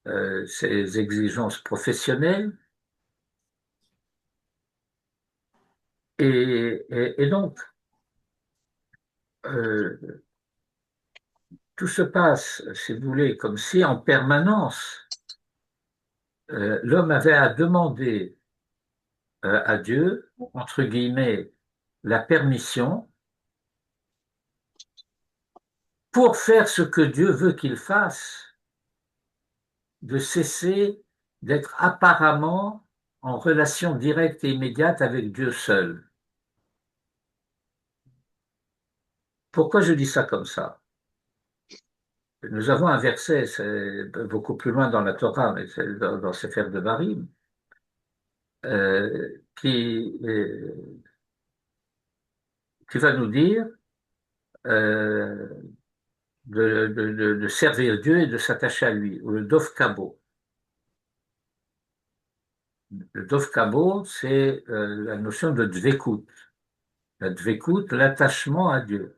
ses exigences professionnelles. Et donc, euh, tout se passe, si vous voulez, comme si en permanence, l'homme avait à demander à Dieu, entre guillemets, la permission pour faire ce que Dieu veut qu'il fasse, de cesser d'être apparemment en relation directe et immédiate avec Dieu seul. Pourquoi je dis ça comme ça? Nous avons un verset, c'est beaucoup plus loin dans la Torah, mais c'est dans Sefer Devarim, euh, qui, euh, qui va nous dire euh, de servir Dieu et de s'attacher à lui, ou le Dov Kabo. Le Dov Kabo, c'est la notion de Dvekut. La Dvekut, l'attachement à Dieu.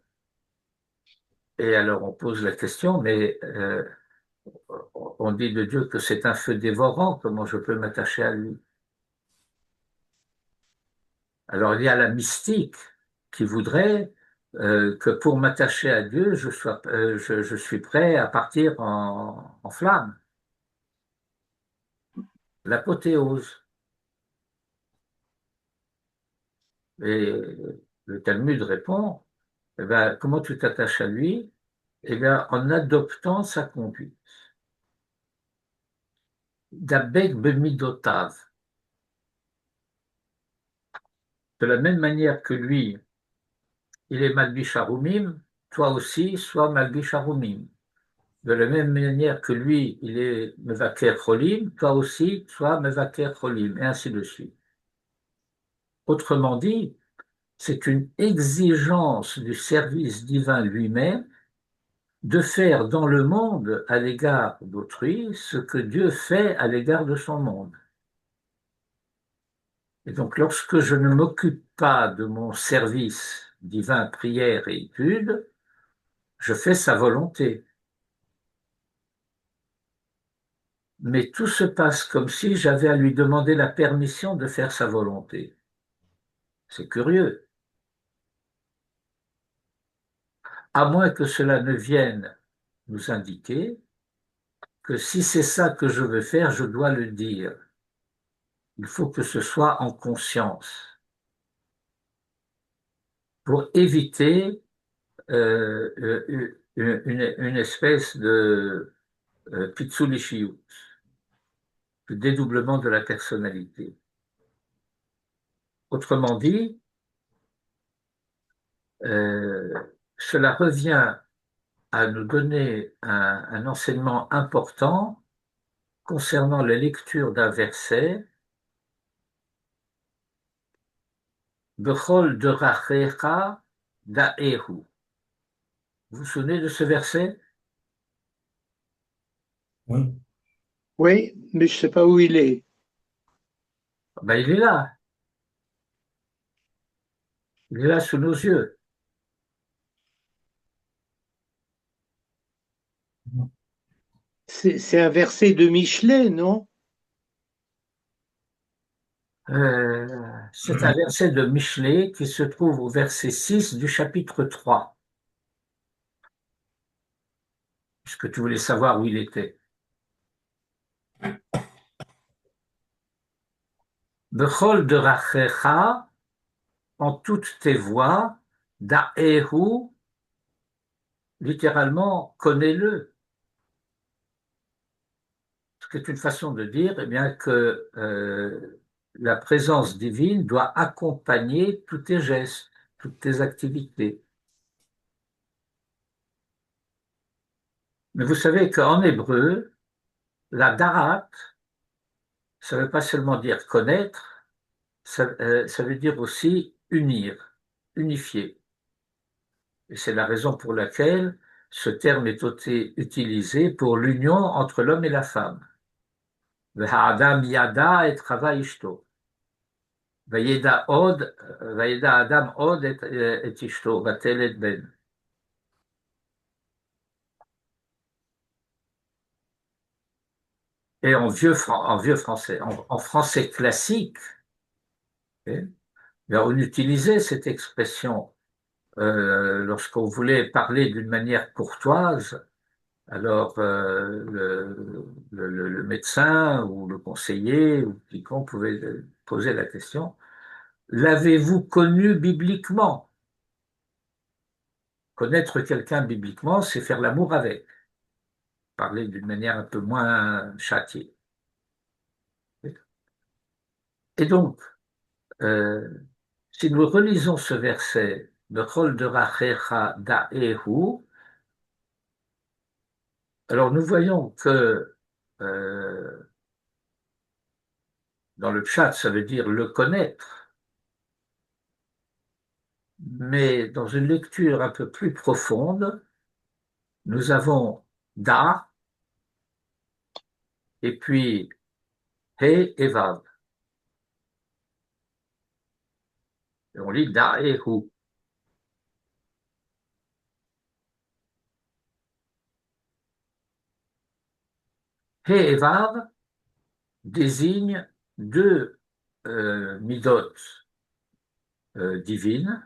Et alors on pose la question, mais on dit de Dieu que c'est un feu dévorant, comment je peux m'attacher à lui? Alors il y a la mystique qui voudrait que pour m'attacher à Dieu, je suis prêt à partir en flamme. L'apothéose. Et le Talmud répond, eh ben, comment tu t'attaches à lui? Eh bien, en adoptant sa conduite. Dabek bemidotav. De la même manière que lui, il est Malbish Harumim, toi aussi, sois Malbish Harumim. De la même manière que lui, il est Mevaker Cholim, toi aussi, sois Mevaker Cholim, et ainsi de suite. Autrement dit, c'est une exigence du service divin lui-même de faire dans le monde à l'égard d'autrui ce que Dieu fait à l'égard de son monde. Et donc, lorsque je ne m'occupe pas de mon service divin, prière et étude, je fais sa volonté. Mais tout se passe comme si j'avais à lui demander la permission de faire sa volonté. C'est curieux. À moins que cela ne vienne nous indiquer que si c'est ça que je veux faire, je dois le dire. Il faut que ce soit en conscience pour éviter une espèce de pitsoulishiyut, de dédoublement de la personnalité. Autrement dit, euh, cela revient à nous donner un enseignement important concernant la lecture d'un verset, Bechol Dorachecha Da'ehu. Vous vous souvenez de ce verset? Oui. Oui, mais je ne sais pas où il est. Ben, il est là. Il est là sous nos yeux. C'est un verset de Michelet, non? C'est un verset de Michelet qui se trouve au verset 6 du chapitre 3, puisque tu voulais savoir où il était. Bechol derachecha, en toutes tes voies, da'ehu, littéralement, connais-le. Ce qui est une façon de dire, eh bien, que la présence divine doit accompagner tous tes gestes, toutes tes activités. Mais vous savez qu'en hébreu, la darat, ça ne veut pas seulement dire connaître, ça veut dire aussi unir, unifier. Et c'est la raison pour laquelle ce terme est utilisé pour l'union entre l'homme et la femme. V'ha'adam yada et chava ishto. Vayeda Adam od et ishto, vatel et ben. Et en vieux français, en français classique, hein, on utilisait cette expression lorsqu'on voulait parler d'une manière courtoise. Alors, le médecin ou le conseiller ou quiconque pouvait poser la question, l'avez-vous connu bibliquement? Connaître quelqu'un bibliquement, c'est faire l'amour avec, parler d'une manière un peu moins châtiée. Et donc, euh, si nous relisons ce verset, Bechol derachecha da'ehu, alors nous voyons que dans le chat, ça veut dire le connaître, mais dans une lecture un peu plus profonde, nous avons da et puis he et vav. Et on lit da et hu. He et vav désignent deux midot divines.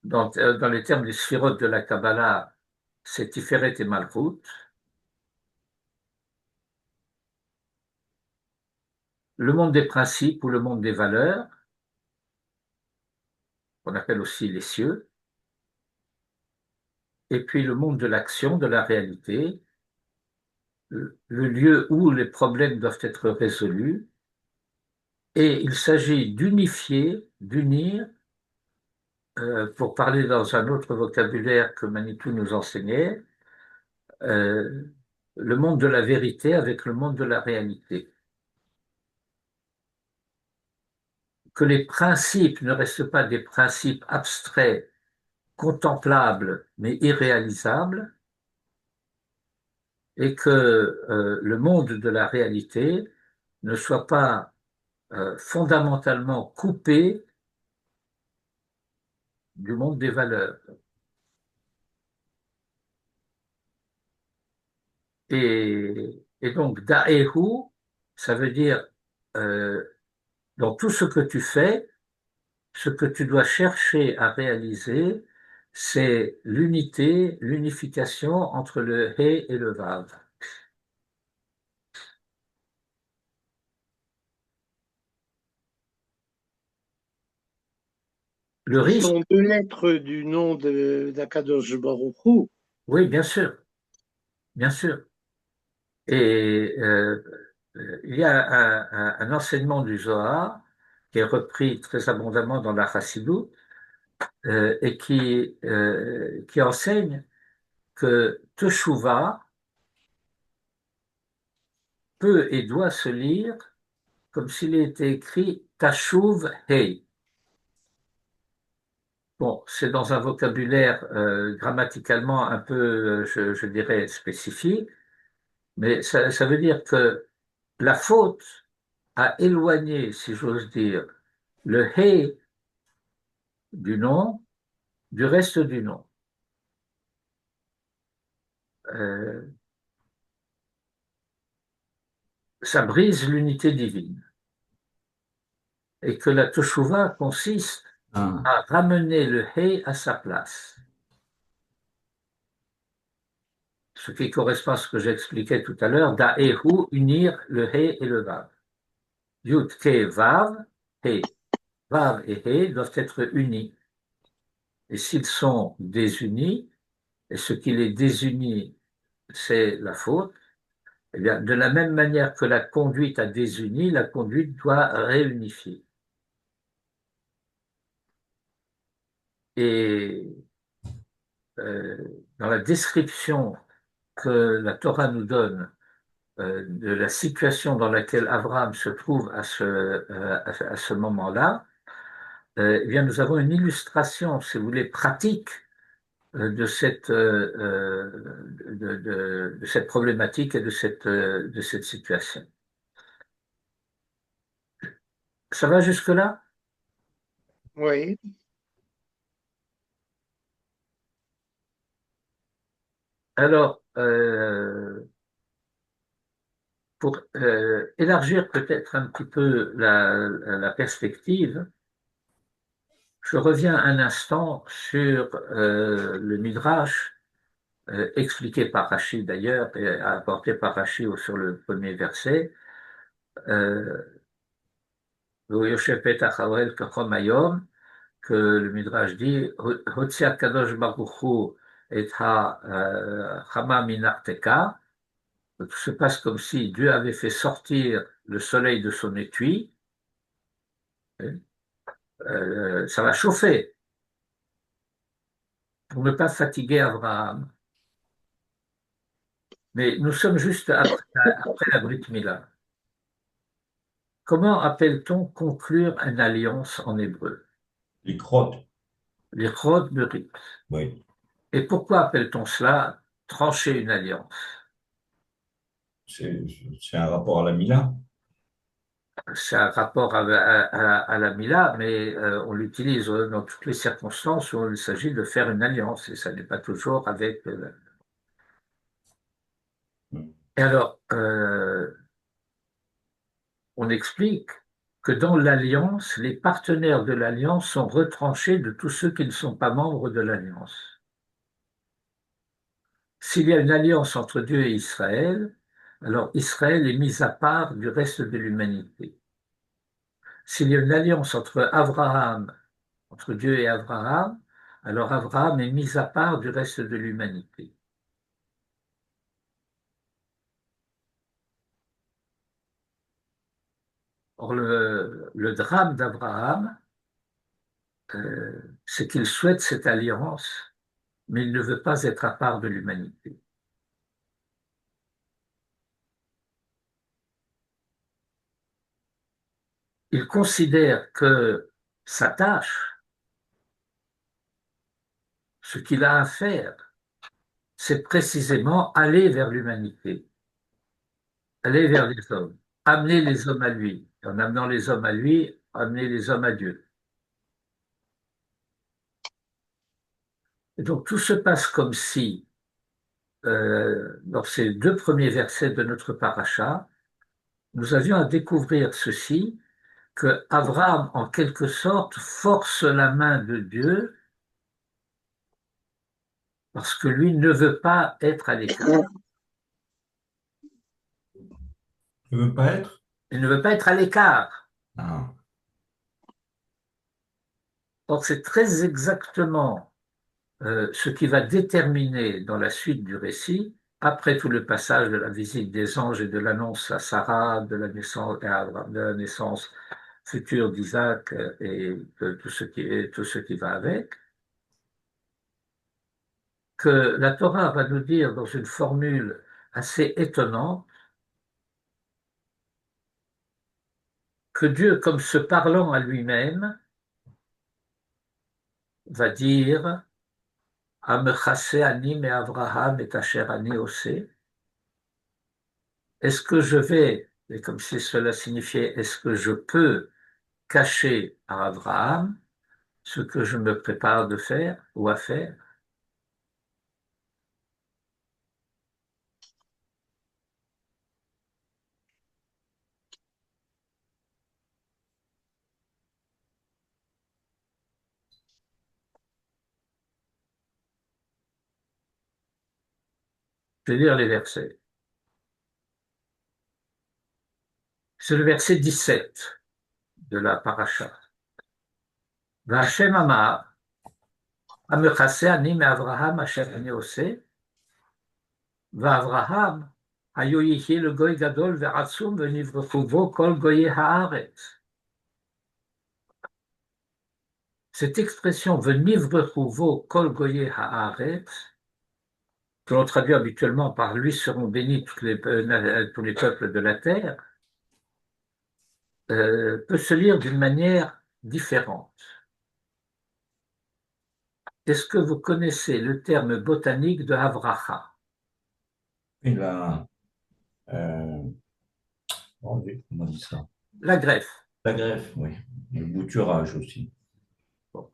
Dans les termes des sphirotes de la Kabbalah, c'est Tiferet et Malchut. Le monde des principes ou le monde des valeurs, qu'on appelle aussi les cieux, et puis le monde de l'action, de la réalité, le lieu où les problèmes doivent être résolus, et il s'agit d'unifier, d'unir, pour parler dans un autre vocabulaire que Manitou nous enseignait, euh, le monde de la vérité avec le monde de la réalité. Que les principes ne restent pas des principes abstraits, contemplables, mais irréalisables, et que le monde de la réalité ne soit pas fondamentalement coupé du monde des valeurs. Et donc, da'ehu, ça veut dire, euh, dans tout ce que tu fais, ce que tu dois chercher à réaliser, c'est l'unité, l'unification entre le he et le vav. Le Ce risque, sont deux lettres du nom d'Akadosh Baruch Hu. oui, bien sûr, bien sûr. Et il y a un enseignement du Zohar qui est repris très abondamment dans la Chassidut et qui enseigne que Teshuvah peut et doit se lire comme s'il était écrit Tashuv Hei. Bon, c'est dans un vocabulaire grammaticalement un peu, je dirais, spécifique, Mais ça veut dire que la faute a éloigné, si j'ose dire, le hé du nom du reste du nom. Euh, Ça brise l'unité divine. Et que la teshuva consiste Ah, à ramener le hé à sa place. Ce qui correspond à ce que j'expliquais tout à l'heure, da'ehu, unir le hé et le vav. Yud, ke, vav, hé. Vav et hé doivent être unis. Et s'ils sont désunis, et ce qui les désunit, c'est la faute, eh bien, de la même manière que la conduite a désuni, la conduite doit réunifier. Et dans la description que la Torah nous donne de la situation dans laquelle Abraham se trouve à ce moment-là, eh bien, nous avons une illustration, si vous voulez, pratique de cette problématique et de cette situation. Ça va jusque-là? Oui. Alors, pour élargir peut-être un petit peu la perspective, je reviens un instant sur le Midrash, expliqué par Rashi d'ailleurs, et apporté par Rashi sur le premier verset. Yosef Petach Haoel Kachom Hayom, que le Midrash dit, Hotsia Kadosh Baruch Hu et ha Chama Minarteka. Tout se passe comme si Dieu avait fait sortir le soleil de son étui. Ça va chauffer pour ne pas fatiguer Abraham. Mais nous sommes juste après la Brit Mila. Comment appelle-t-on conclure une alliance en hébreu? les crottes, L'Ichod Berit. oui. Et pourquoi appelle-t-on cela trancher une alliance? C'est un rapport à la Mila. C'est un rapport à la Mila, mais on l'utilise dans toutes les circonstances où il s'agit de faire une alliance, et ça n'est pas toujours avec... Et alors, on explique que dans l'alliance, les partenaires de l'alliance sont retranchés de tous ceux qui ne sont pas membres de l'alliance. S'il y a une alliance entre Dieu et Israël, alors Israël est mis à part du reste de l'humanité. S'il y a une alliance entre Dieu et Abraham, alors Abraham est mis à part du reste de l'humanité. Or, le drame d'Abraham, c'est qu'il souhaite cette alliance, mais il ne veut pas être à part de l'humanité. Il considère que sa tâche, ce qu'il a à faire, c'est précisément aller vers l'humanité, aller vers les hommes, amener les hommes à lui. Et en amenant les hommes à lui, amener les hommes à Dieu. Et donc tout se passe comme si, dans ces deux premiers versets de notre paracha, nous avions à découvrir ceci, que Abraham, en quelque sorte, force la main de Dieu parce que lui ne veut pas être à l'écart. Tu veux pas être? Il ne veut pas être à l'écart. Ah, Or, c'est très exactement ce qui va déterminer dans la suite du récit, après tout le passage de la visite des anges et de l'annonce à Sarah de la naissance future d'Isaac et de tout ce qui va avec, que la Torah va nous dire dans une formule assez étonnante que Dieu, comme se parlant à lui-même, va dire Amechase ani me Avraham et asher ani osé. est-ce que je vais, et comme si cela signifiait, est-ce que je peux cacher à Abraham ce que je me prépare de faire ou à faire? Je vais lire les versets. C'est le verset 17 de la paracha. V'Hashem amar, המכסה אני מאברהם אשר אני עושה, ואברהם היו יהי לגוי גדול ועצום ונברכו בו כל גויי הארץ. Cette expression ונברכו בו כל גויי הארץ, que l'on traduit habituellement par lui seront bénis tous les peuples de la terre, peut se lire d'une manière différente. Est-ce que vous connaissez le terme botanique de Havracha? La, oh oui, comment on dit ça? La greffe. La greffe, oui. Le bouturage aussi. Bon.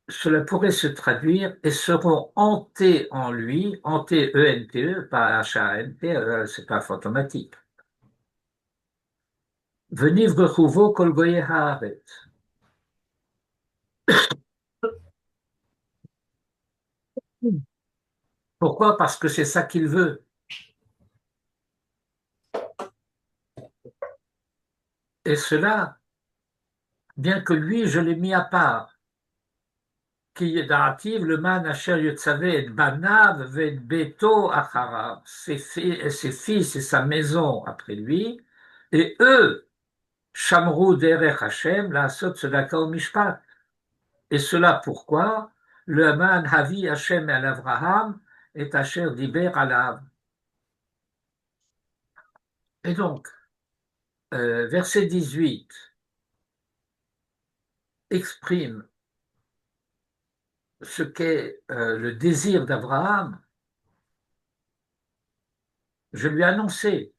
Cela pourrait se traduire et seront hantés en lui, hantés E-N-T-E, pas H-A-N-T, c'est pas fantomatique. Veniv rechuvo kol goyei haaretz. Pourquoi? Parce que c'est ça qu'il veut. Et cela, bien que lui, je l'ai mis à part. Qui yeda'ativ le man asher yotzaveh et banav et beto acharav, ses fils et sa maison après lui, et eux, shamru derech Hashem, la sot tzedaka ou mishpat. Et cela pourquoi? Le man havi Hashem el Avraham et asher diber alav. Et donc, verset 18 exprime ce qu'est le désir d'Abraham. Je lui ai annoncé,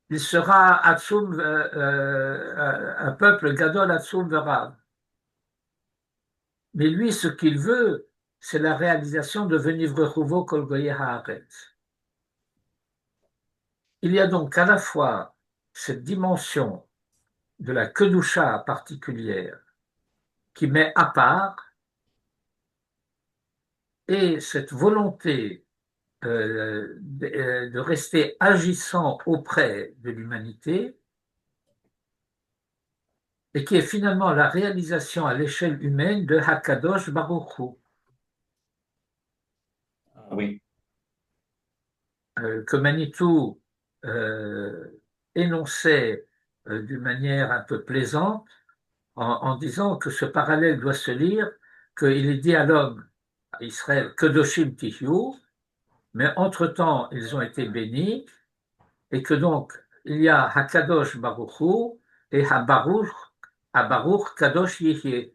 il sera Atsum, un peuple Gadol Atsum Verav. Mais lui, ce qu'il veut, c'est la réalisation de Veniv Rechuvo Kol Goyei Haaretz. Il y a donc à la fois cette dimension de la Kedusha particulière qui met à part et cette volonté de rester agissant auprès de l'humanité et qui est finalement la réalisation à l'échelle humaine de Hakadosh Baruch Hu. Ah oui. Que Manitou énonçait d'une manière un peu plaisante en disant que ce parallèle doit se lire, qu'il est dit à l'homme, à Israël, Kedoshim Tihyu, mais entre-temps, ils ont été bénis, et que donc, il y a Hakadosh Baruch Hu et Habaruch Kadosh Yihye.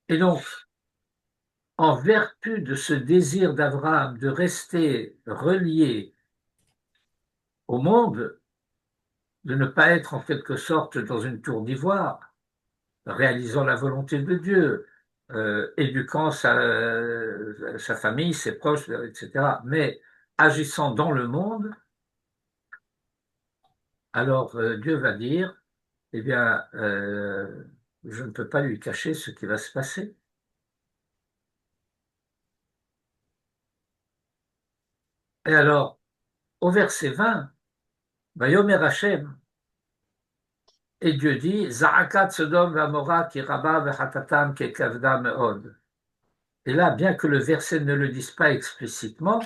Et donc, en vertu de ce désir d'Abraham de rester relié au monde, de ne pas être en quelque sorte dans une tour d'ivoire, réalisant la volonté de Dieu, éduquant sa famille, ses proches, etc., mais agissant dans le monde, alors Dieu va dire, eh bien, je ne peux pas lui cacher ce qui va se passer. Et alors, au verset 20, Vayomer Hashem, et Dieu dit, Za'akat Sodom v'Amora ki rabba v'chatatam ki kavda me'od. Et là, bien que le verset ne le dise pas explicitement,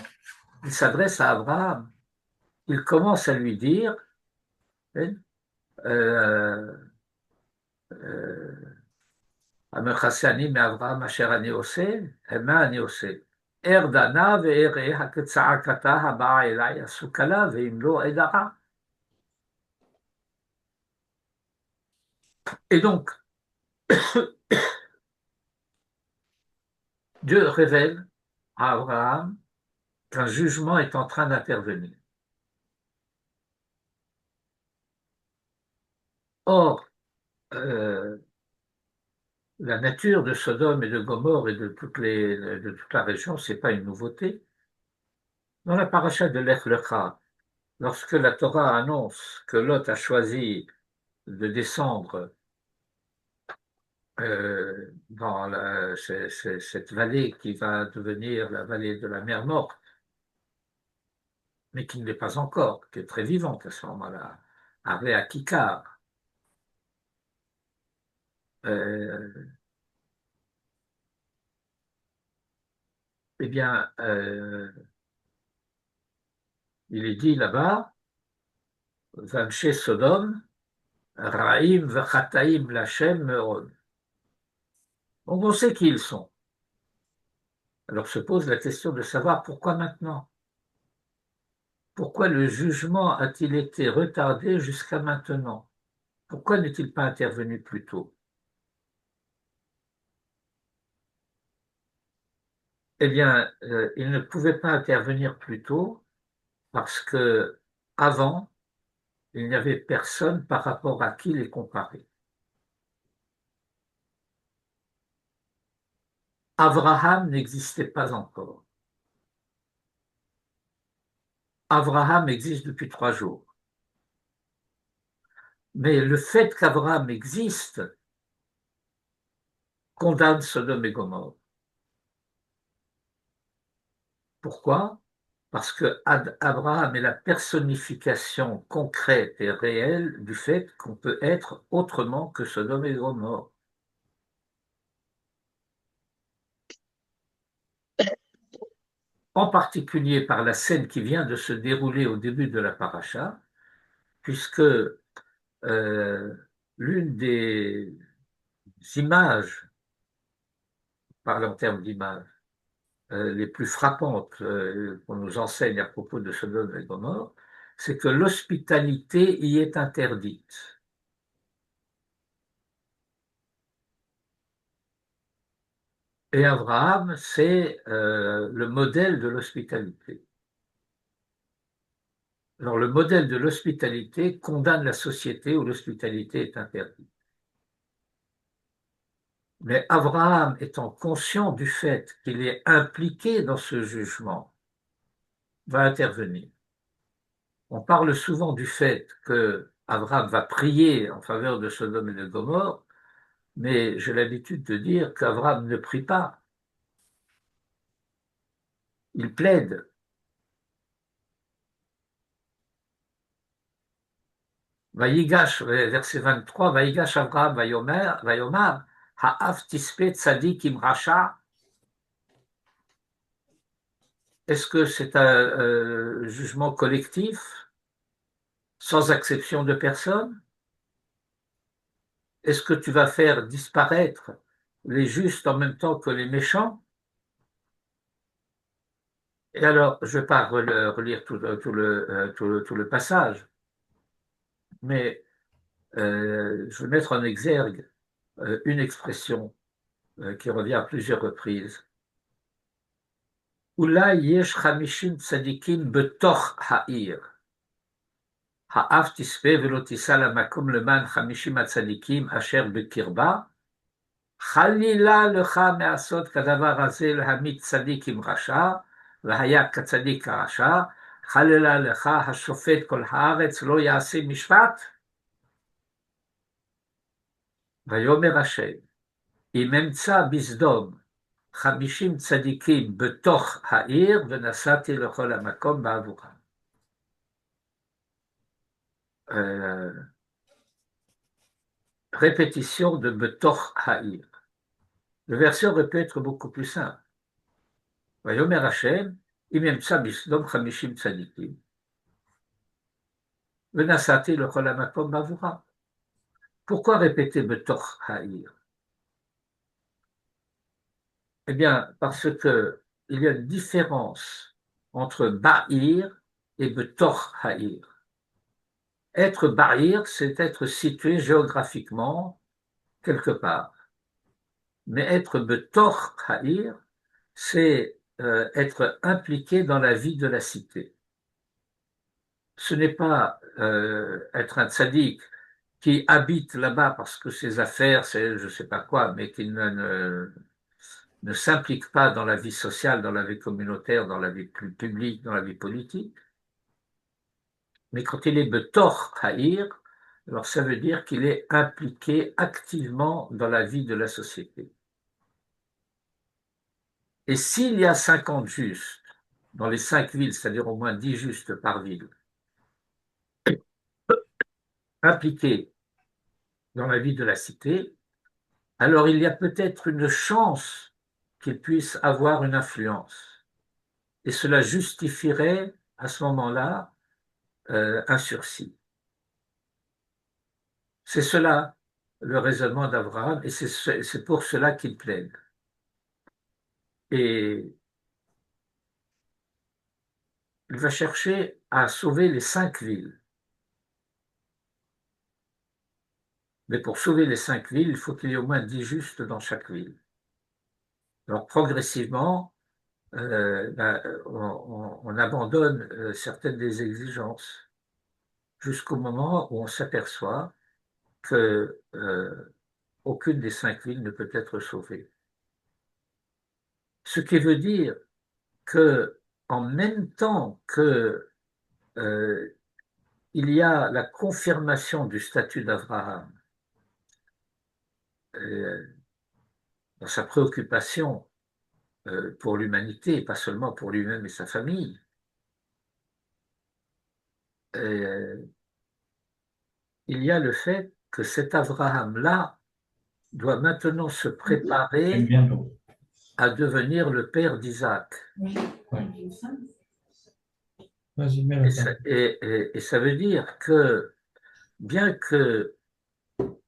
il s'adresse à Abraham. Il commence à lui dire, המכסה אני מאברהם אשר אני עושה, מה אני עושה? ארדנה ואראה הכצעקתה הבאה אליי עשו כלה, ואם לא אדעה. Et donc, Dieu révèle à Abraham qu'un jugement est en train d'intervenir. Or, euh, la nature de Sodome et de Gomorrhe et de toute la région, c'est pas une nouveauté. Dans la paracha de Lech Lecha, lorsque la Torah annonce que Lot a choisi de descendre dans cette vallée qui va devenir la vallée de la mer Morte, mais qui ne l'est pas encore, qui est très vivante à ce moment-là, avec Akikar. Euh, eh bien, il est dit là-bas, Vamshe Sodom, Raïm Vachataïm Lachem Meron. Donc on sait qui ils sont. Alors se pose la question de savoir pourquoi maintenant. Pourquoi le jugement a-t-il été retardé jusqu'à maintenant? Pourquoi n'est-il pas intervenu plus tôt? Eh bien, il ne pouvait pas intervenir plus tôt parce que avant, il n'y avait personne par rapport à qui les comparer. Abraham n'existait pas encore. Abraham existe depuis 3 jours. Mais le fait qu'Abraham existe condamne Sodome et Gomorrhe. Pourquoi? Parce que Abraham est la personnification concrète et réelle du fait qu'on peut être autrement que Sodome et Gomorrhe. En particulier par la scène qui vient de se dérouler au début de la paracha, puisque l'une des images, parlant en termes d'images, les plus frappantes qu'on nous enseigne à propos de Sodome et Gomorrhe, c'est que l'hospitalité y est interdite. Et Abraham, c'est le modèle de l'hospitalité. Alors, le modèle de l'hospitalité condamne la société où l'hospitalité est interdite. Mais Abraham, étant conscient du fait qu'il est impliqué dans ce jugement, va intervenir. On parle souvent du fait que Abraham va prier en faveur de Sodome et de Gomorrhe, mais j'ai l'habitude de dire qu'Abraham ne prie pas. Il plaide. Vayigash, verset 23, Vayigash Abraham Vayomar, Ha'af tispe tzadik im racha. Est-ce que c'est un jugement collectif, sans exception de personne? Est-ce que tu vas faire disparaître les justes en même temps que les méchants? Et alors, je ne vais pas relire tout le passage, mais je vais mettre en exergue une expression qui revient à plusieurs reprises. Oulai yesh chamishim tzadikim betoch ha'ir. Ha'af tispe velo tisa lamakom leman chamishim tzadikim asher bekirba. Chalila lecha me'asot kadavar hazeh lehamit tzadikim rasha, v'haya katzadik rasha. Chalila lecha hashofet kol haaretz lo ya'aseh mishpat. ויאמר השם, אם אמצא בסדום 50 צדיקים בתוך העיר, ונסעתי לכל המקום בעבורם. Répétition de בתוך העיר. Le verset aurait pu être beaucoup plus simple. ויאמר השם, אם אמצא בסדום 50 צדיקים, ונסעתי לכל המקום בעבורם. Pourquoi répéter בתוך העיר? Eh bien, parce que il y a une différence entre Ba'ir et Betoch Ha'ir. Être Ba'ir, c'est être situé géographiquement quelque part. Mais être Betoch Ha'ir, c'est être impliqué dans la vie de la cité. Ce n'est pas être un tzaddik qui habite là-bas parce que ses affaires, c'est je ne sais pas quoi, mais qui ne s'implique pas dans la vie sociale, dans la vie communautaire, dans la vie plus publique, dans la vie politique. Mais quand il est betor haïr, alors ça veut dire qu'il est impliqué activement dans la vie de la société. Et s'il y a 50 justes dans les 5 villes, c'est-à-dire au moins 10 justes par ville, impliqués dans la vie de la cité, alors il y a peut-être une chance qu'il puisse avoir une influence. Et cela justifierait à ce moment-là un sursis. C'est cela le raisonnement d'Abraham et c'est pour cela qu'il plaide. Et il va chercher à sauver les 5 villes. Mais pour sauver les 5 villes, il faut qu'il y ait au moins 10 justes dans chaque ville. Alors progressivement, on abandonne certaines des exigences jusqu'au moment où on s'aperçoit que aucune des 5 villes ne peut être sauvée. Ce qui veut dire que en même temps que il y a la confirmation du statut d'Abraham dans sa préoccupation pour l'humanité, pas seulement pour lui-même et sa famille, il y a le fait que cet Abraham-là doit maintenant se préparer à devenir le père d'Isaac. Et ça veut dire que bien que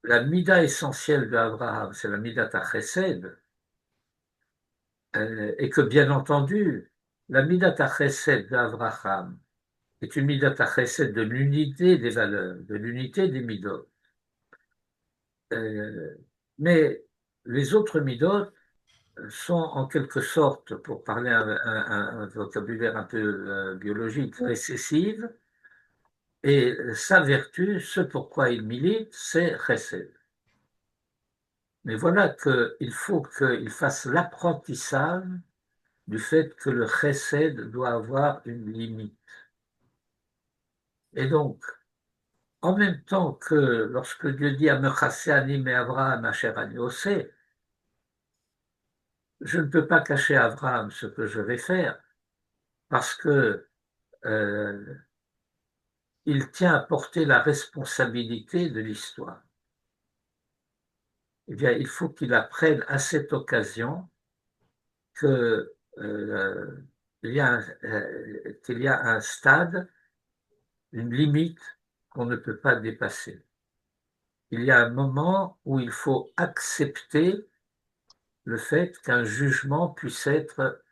la mida essentielle d'Abraham, c'est la mida chesed, et que bien entendu, la mida chesed d'Abraham est une mida chesed de l'unité des valeurs, de l'unité des midot. Mais les autres midot sont en quelque sorte, pour parler un vocabulaire un peu biologique, récessives, et sa vertu, ce pourquoi il milite, c'est chesed. Mais voilà qu'il faut qu'il fasse l'apprentissage du fait que le chesed doit avoir une limite. Et donc, en même temps que lorsque Dieu dit à Mechasé Anim et Abraham, Asher Ani Oseh, je ne peux pas cacher à Abraham ce que je vais faire, parce que il tient à porter la responsabilité de l'histoire. Eh bien, il faut qu'il apprenne à cette occasion que qu'il y a un stade, une limite qu'on ne peut pas dépasser. Il y a un moment où il faut accepter le fait qu'un jugement puisse être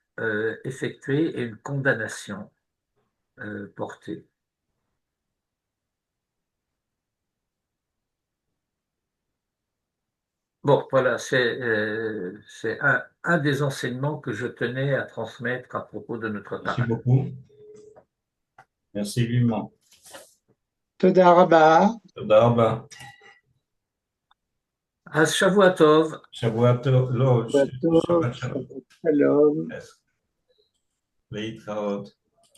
effectué et une condamnation portée. Bon, voilà, c'est un des enseignements que je tenais à transmettre à propos de notre Merci parole. beaucoup. Merci vivement. Toda Rabba. תודה רבה. אז שבוע טוב. שבוע טוב, לא, Shabbat שבת שלום. Shalom. להתראות.